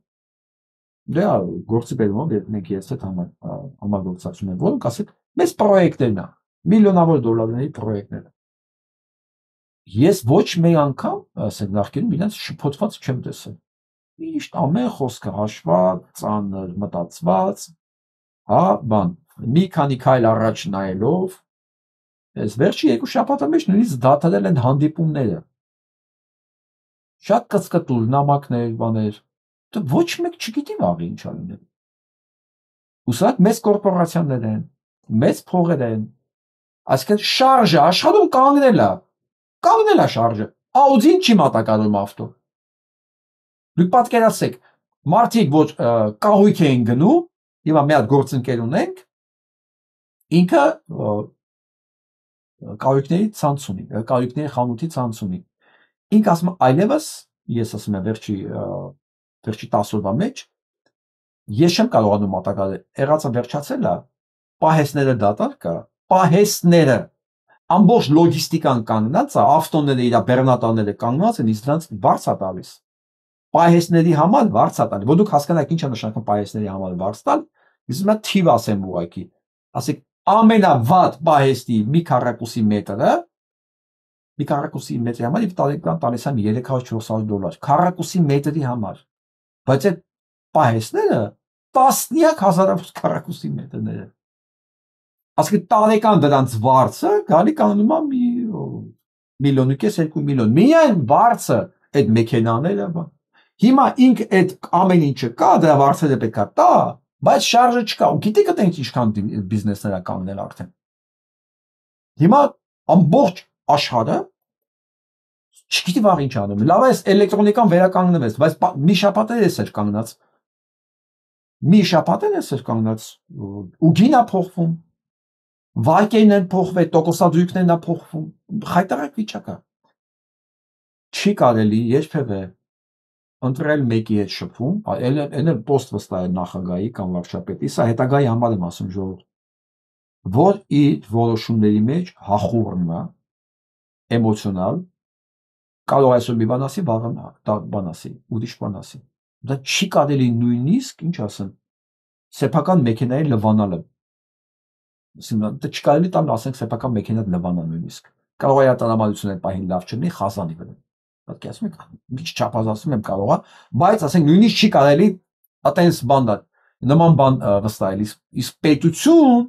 դե գործի բերում եմ մեկ ես հետ համագործակցում եմ, որոնք ասեք, մեծ պրոյեկտերն է, միլիոնավոր դոլարների պրոյեկտները։ Ես ոչ մի անգամ, ասենք նախկինում իրենց շփոթված չեմ տեսել։ Միշտ ամեն խոսքը հաշված, ծանր, մտածված, հա, բան, մի քանի քայլ առաջ նայելով, այս վերջի երկու շաբաթի մեջ նույնիսկ դադարել են հանդիպումները։ Շատ կծկտուր, նամակներ, բաներ, ոչ մեկ չգիտի վաղը ինչ անել։ Ուսանք մեծ կորպորացիաներ են, մեծ փողեր են, այսինքն շարժը աշխարհում կանգնել է շարժը, Audi-ն չի մատակարարում ավտո։ Դուք պատկերացրեք, մարդիկ որ կահույք էին գնում, հիմա մի հատ գործընկեր ունենք, ինքը կահույքների ցանց ունի, կահույքների խանութի ցանց ունի։ Ինքը ասում է այլևս, ես ասում եմ վերջի 10 օրվա մեջ, ես չեմ կարողանում մատակարարել, եղածը վերջացել է, պահեսները դատար կա, պահեսները, ամբողջ լոգիստիկան կանգնած է, ավտոները իր բեռնատարները կանգնած են, իսկ դրանց վարձ է տալիս։ Պահեսների համար վարձ է տալիս, որ դուք հասկանաք ինչ է նշանակում պահեսների համար վարձ տալ, իսկ հիմա թիվ ասեմ ուղղակի, ասեք ամենավատ պահեսի մի քառակուսի մետրը, մի քառակուսի մետրի համար եւ տալիս եմ $300-400 քառակուսի մետրի համար, բայց այդ պահեսները տասնյակ հազարավոր քառակուսի մետրներ են։ Ասկի տարեկան դրանց վարձը գալի կանգնում է 1.5 միլիոն, 2 միլիոն։ Միայն վարձը այդ մեքենաները, հիմա ինք այդ ամեն ինչը կա, դրա վարձերը պետք է տա, բայց շարժը չկա։ Ու գիտեք այդ ինչքան բիզնեսներ է կանգնել արդեն։ Հիմա ամբողջ աշխարհը չգիտի վաղ ինչ անում։ Լավ է էլեկտրոնիկան վերականգնվեց, բայց մի շաբաթ է էր կանգնած։ Մի շաբաթ է էր կանգնած ու գինա փոխվում։ Վարկերն են փոխվել, տոկոսադրույքներն են փոխվում։ Խայտարակ վիճակ է։ Չի կարելի երբևէ ընտրել մեկի հետ շփվում, այն էլ պոստ վստահել նախագահի կամ վարչապետի, սա հետագայի համար եմ ասում ժողովուրդ, որ իր որոշումների մեջ հախուռն է, էմոցիոնալ, կարող այսօր մի բան ասի, վաղը բան ասի, ուրիշ բան ասի։ Դա չի կարելի նույնիսկ, ինչ ասեմ, սեփական մեքենայի լվանալը։ Դա չի կարելի տալ, ասենք, սեփական մեքենա լվանա նույնիսկ։ Կարող է տրամադրություն այդ պահին լավ չլինի, խազանի վրա։ Պատկերացնում եք, մի քիչ չափազանցում եմ կարող է, բայց ասենք նույնիսկ չի կարելի այտենց բան նման բան վստահել, իսկ պետություն,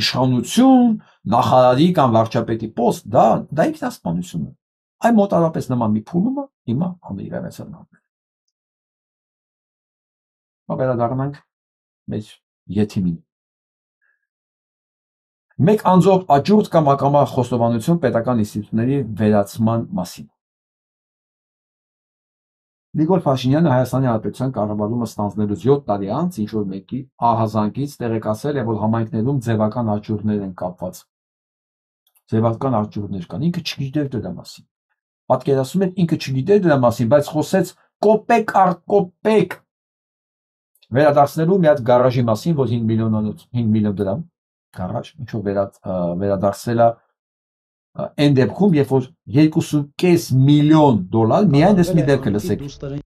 իշխանություն, նախարարի կամ վարչապետի պոստ, դա ինքնասպանություն է։ Այն մոտարապես նման մի փուլում է հիմա Ամերիկայի մեծ համահանգներում։ Վերադառնանք մեր եթիմին։ Մեկ անձով աճուրդ կամ ակամա խոստովանություն պետական ինստիտուտների վերացման մասին։ Նիկոլ Փաշինյանը Հայաստանի Հանրապետության կառավարումը ստանձնելուց 7 տարի անց ինչ-որ մեկի ահազանգից տեղեկացել է, որ համայնքներում ձևական աճուրդներ են կապված։ Ձևական աճուրդներ կան, ինքը չգիտեր դրա մասին։ Պատկերացնում եք, ինքը չգիտեր դրա մասին, բայց խոսեց կոպեկ առ կոպեկ վերադարձնելու մի հատ գարաժի մասին, որ 5 միլիոն դրամ գարաժ, ինչ որ վերադարձել է այն դեպքում, երբ որ $2.5 միլիոն միայն այս մի դեպքը լսեք։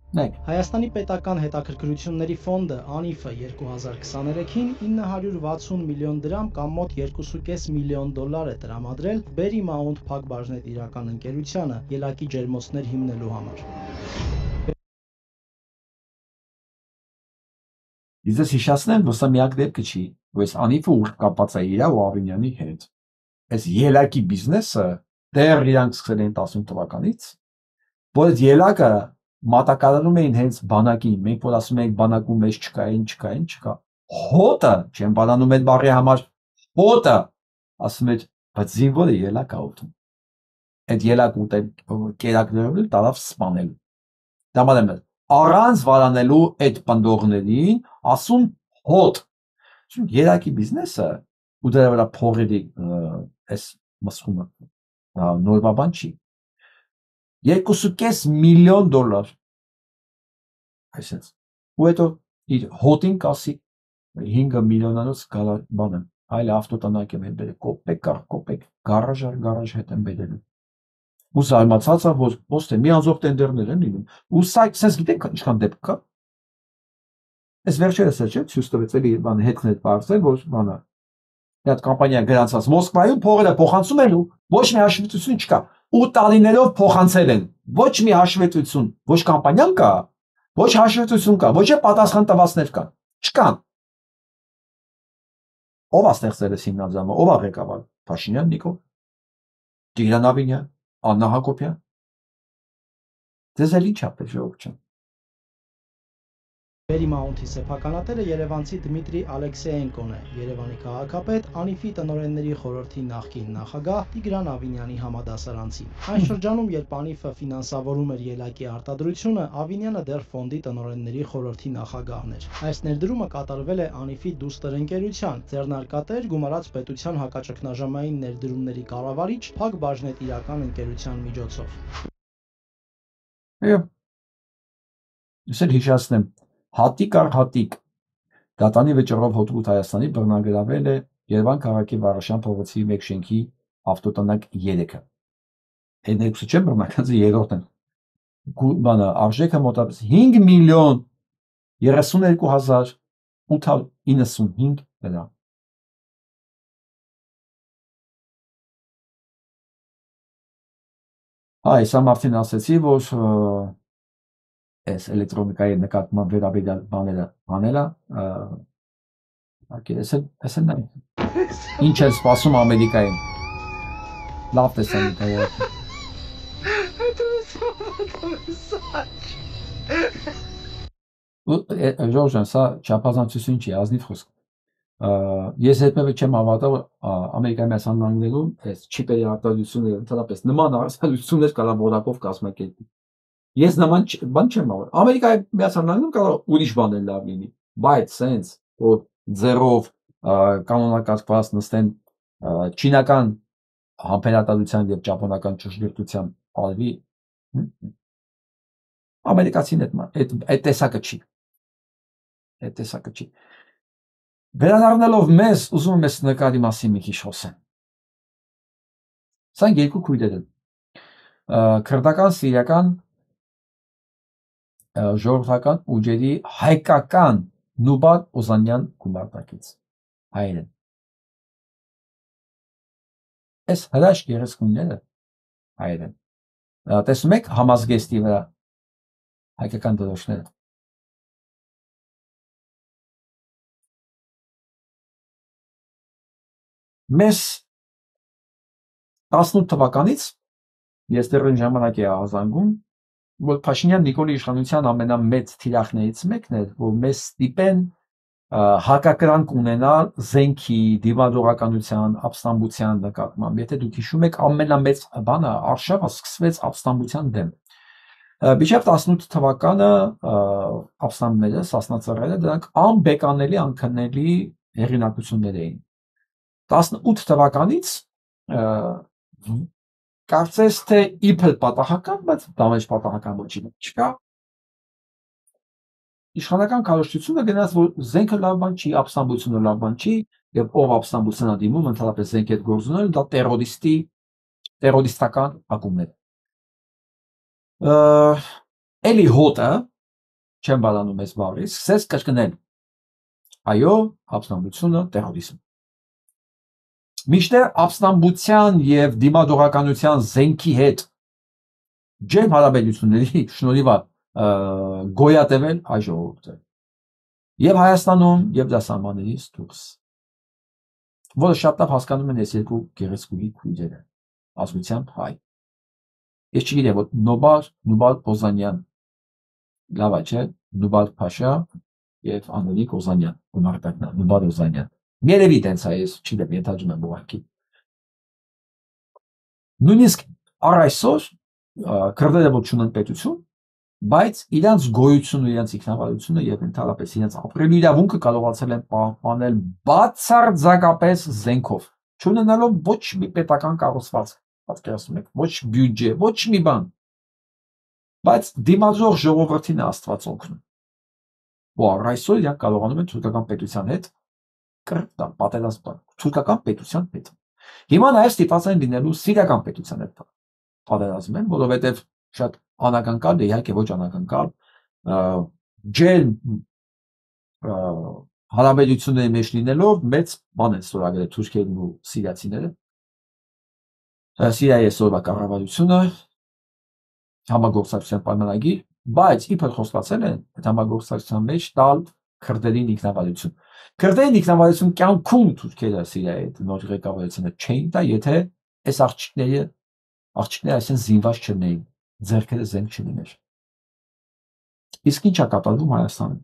Հայաստանի պետական հետաքրքրությունների ֆոնդը ANIF-ը 2023-ին 960 միլիոն դրամ կամ մոտ $2.5 միլիոն է տրամադրել Berry Mount Փակbaşnet իրական ընկերությանը ելակի ջերմոցներ հիմնելու համար։ Ես հիշեցնեմ, որ սա միակ դեպքը չի, որ այս ANIF-ը ուղիղ կապված է իր ու Արինյանի հետ։ Այս ելակի բիզնեսը դեռ իրանք սկսել են 18 թվականից, որ այդ ելակը մատակարարում էին հենց բանակին, մենք որ ասում ենք բանակում մեջ չկա, հոտը, չեմ բանանում այդ բառի համար, հոտը, ասում էր, բայց զինվորը ելակ է ուտում, այդ ելակ ուտել կերակներով տարավ սպանել, դամադեմ առանց վարանելու այդ պնդողներին ասում հոտ երակի բիզնեսը ու դրա վրա փողերի այս մսխումը նորմալ բան չի 2.5 միլիոն դոլար այսպես ու հետո իր հոտին կասի 5 միլիոնանոց գալար բանը այլ ավտոտնակ եմ բերել կոպեկ գարաժ հետ եմ բերել ու զարմացած է որ ոստե մի անձով տենդերներ են լինում ու սա sense գիտեք ինչքան դեպք կա այս վերջերս չէ ցույց տվեց էլի բան հետներ բարձր որ բանը մի հատ կամպանիա գրանցած Մոսկվայում փողերը փոխանցում են ու ոչ մի հաշվետվություն չկա ու տարիներով փոխանցել են ոչ մի հաշվետվություն ոչ կամպանիան կա ոչ հաշվետվություն կա ոչ է պատասխան տվածներ կան չկան ով է ստեղծել այս հիմնադրամը ով է ղեկավար Փաշինյան Նիկոլ Տիգրան Ավինյան Աննա Հակոբյան դες էլ ինչ ապել ժողովուրդ Վերիմաունթի սեփականատերը երևանցի Դմիտրի Ալեքսեենկոն է, Երևանի քաղաքապետ, Անիֆի տնօրենների խորհրդի նախկին նախագահ Տիգրան Ավինյանի համադասարանցին։ Այն շրջանում, երբ Անիֆը ֆինանսավորում էր ելակի արտադրությունը, Ավինյանը դեռ ֆոնդի տնօրենների խորհրդի նախագահն էր։ Այս ներդրումը կատարվել է Անիֆի դուստր ընկերության, ձեռնարկատեր գումարած պետության հակաճգնաժամային ներդրումների կառավարիչ Փակ բաժնետիրական ընկերության միջոցով։ Ես էլ հիշեցնեմ Հատիկ առ հատիկ դատանի վճռով հոդգուտ Հայաստանի բռնագրավել է Երևան քաղաքի Վարաշյան փողոցի մեկ շենքի ավտոտնակ 3-ը։ Այդ ներքուսը չէ բռնականցը երրորդն է։ Բանը արժեքը մոտավորապես 5 միլիոն 32,895 դրամ։ Այս ամարտին ասեցի, որ այս էլեկտրոնիկայի նկատմամբ վերաբերյալ բաները անելա, այս են ինչ են սպասում Ամերիկային, լավ տեսանիք հայացը։ Ժորժան, սա չապազանցություն չի, ազնիվ խոսք։ Ես հետևը չեմ հավատալ Ամերիկայի Միացյալ Նահանգներում այս չիպերի արտադրությունները ընդհանրապես նման արտադրություններ կարող որակով կազմակերպել։ Ես նման բան չեմ հավատում։ Ամերիկայի Միացյալ Նահանգներում կարող ուրիշ բաներ լավ լինի, բայց sense որ ձեռով կանոնակարգված նստեն չինական համբերատարության եւ ճապոնական ճշգրտության արվի ամերիկացին այդ տեսակը չի։ Այդ տեսակը չի։ Վերադառնալով մեզ ուզում եմ ես նկարի մասին մի քիչ խոսեմ։ Սա երկու քույրեր են։ Քրդական, սիրիական ժողովրդական ուժերի հայկական Նուբար Օզանյան գումարտակից հայերեն։ Այս հրաշք երեսքունները հայերեն։ Տեսնում եք համազգեստի վրա հայկական դրոշները։ Մեզ 18 թվականից ես դեռ այն ժամանակ էի ահազանգում, որ Փաշինյան Նիկոլի իշխանության ամենամեծ թիրախներից մեկն էր, որ մեզ ստիպեն հակակրանք ունենալ զենքի, դիմադրողականության, ապստամբության նկատմամբ։ Եթե դուք հիշում եք, ամենամեծ բանը արշավը սկսվեց ապստամբության դեմ։ Մինչև 18 թվականը ապստամբները, սասնածռերը դրանք անբեկանելի, անքննելի հեղինակություններ էին։ 18 թվականից կարծես թե իբր պատահական, բայց դա մեջ պատահական ոչինչ չկա։ Իշխանական քարոզչությունը գնաց, որ զենքը լավ բան չի, ապստամբությունը լավ բան չի, եւ ով ապստամբության դիմում ընդհանրապես զենք հետ գործունել, դա տերորիստական ակումբներ։ Էլի հոտը չեմ բալանում այս բառից, սկսեց կրկնել։ Այո, ապստամբությունը տերորիզմ։ Միշտեր ապստամբության եւ դիմադրողականության զենքի հետ ջերմ հարաբերությունների շնորհիվ գոյատևել հայ ժողովուրդը եւ Հայաստանում եւ դասամաններից դուրս, որը շատ լավ հասկանում են այս երկու գեղեցկուհի քույրերը, ազգությամբ հայ։ Ես չգիտեմ, որ Նուբար Օզանյան, լավ է, չէ, Նուբար Փաշա եւ Անելիկ Օզանյան, գումարտակն Նուբար Օզանյան։ Երևի տենց է, ես չգիտեմ, ենթադրում եմ ուղղակի։ Նույնիսկ առ այսօր քրդերը որ չունեն պետություն, բայց իրանց գոյությունը, իրանց ինքնավարությունը եւ ընդհանրապես իրանց ապրելու իրավունքը կարողացել են պահպանել բացարձակապես զենքով, չունենալով ոչ մի պետական կառուցվածք, պատկերացնում եք, ոչ բյուջե, ոչ մի բան, բայց դիմադրող ժողովրդին է Աստված օգնում։ Ու այսօր իրանք կարողանում են թուրքական պետության հետ կրտալ, պատերազմ թուրքական պետության հետ։ Հիմա նաև ստիպված են լինելու սիրիական պետության հետ պատերազմել, որովհետև շատ անակնկալ է, իհարկե ոչ անակնկալ, ջերմ հարաբերությունների մեջ լինելով մեծ բան են ստորագրել թուրքերն ու սիրիացիները։ Սիրիայի այսօրվա կառավարությունը համագործակցության պայմանագիր, բայց իբր խոստացել են այդ համագործակցության մեջ տալ քրդերին ինքնավարություն։ Քրդերին ինքնավարություն կյանքում թուրքերը Սիրիայի հետ նոր ղեկավարությունը չէին տա, եթե այս աղջիկները այսինքն զինված չլինեին, ձեռքերը զենք չլիներ։ Իսկ ի՞նչ է կատարվում Հայաստանում։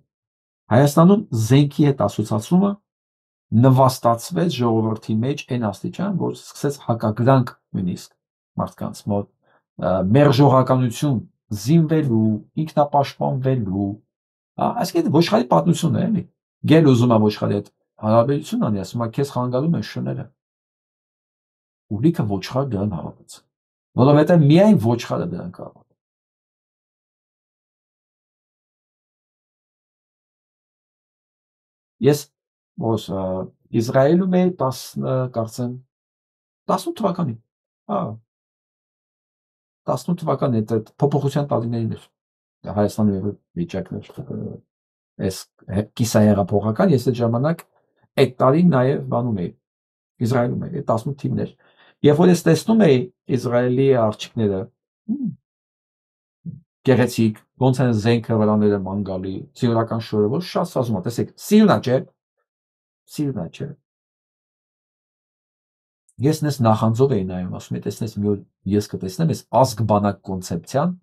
Հայաստանում զենքի հետ ասոցացումը նվաստացվեց ժողովրդի մեջ այն աստիճան, որ սկսեց հակակրանք նույնիսկ մարդկանց մոտ, մերժողականություն, զինվելու, ինքնապաշտպանվելու, այսինքն ոչխարի պատմություն է, էլի։ Գել ուզում է ոչխարի հետ հարաբերություն անի, ասում է քեզ խանգարում են շները։ Ու լիքը ոչխար դրան հավատաց, որովհետև միայն ոչխարը դրան կարող։ Ես Իսրայելում էի կարծեմ 18 թվականին, 18 թվականին այդ փոփոխության տարիներին էր, Հայաստանում եղել վիճակներ, այս կիսահեղափոխական, ես այդ ժամանակ այդ տարին նաև բանում էի, Իսրայելում էի, 18 թիվներ, երբ որ ես տեսնում էի Իսրայելի աղջիկները, գեղեցիկ, ոնց են զենքը վրաները ման գալի, սիրունական շորը, որ շատ սազում է, տեսեք, սիրունա չէ։ Ես նես նախանձով էի նայում, ասում եմ, տեսնես մի օր ես կտեսնեմ այս ազգ-բանակ կոնցեպցիան,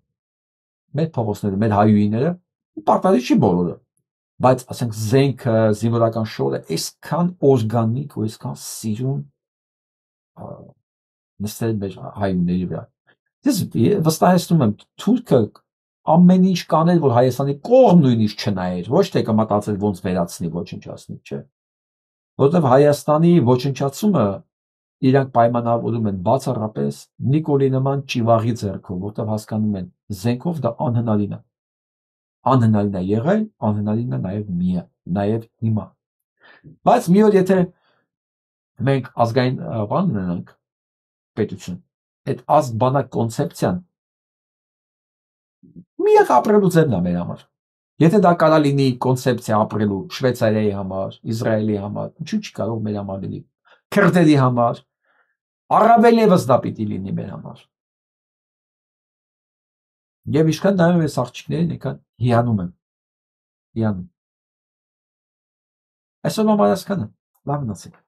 մեր փողոցները, մեր հայուիները, պարտադիր չի բոլորը, բայց ասենք զենքը, զինվորական շորը, այսքան օրգանիկ ու այսքան սիրուն նստել մեր հայուների վրա։ Ես վստահեցնում եմ, թուրքը ամեն ինչ կաներ, որ Հայաստանի կողմ նույնիսկ չնայեր, ոչ թե կմտածել ոնց վերացնի, ոչնչացնի, չէ։ Որովհետև Հայաստանի ոչնչացումը իրանք պայմանավորում են բացառապես Նիկոլի նման ճիվաղի ձեռքով, որտեղ հասկանում են զենքով դա անհնարին է։ Անհնարին է եղել, անհնարին է նաև հիմա։ Բայց մի օր եթե մենք ազգային բան ունենանք պետություն, այդ ազգ-բանակ կոնցեպցիան միակ ապրելու ձևն է մեր համար։ Եթե դա կարա լինի կոնցեպցիա ապրելու Շվեյցարիայի համար, Իսրայելի համար, ինչու՞ չի կարող մեր համար լինի, քրդերի համար, առավել ևս դա պիտի լինի մեր համար։ Եվ ինչքան նայում եմ այս աղջիկներին, այնքան հիանում եմ։ Այսօրվա մարզկանը, լավ մնացեք։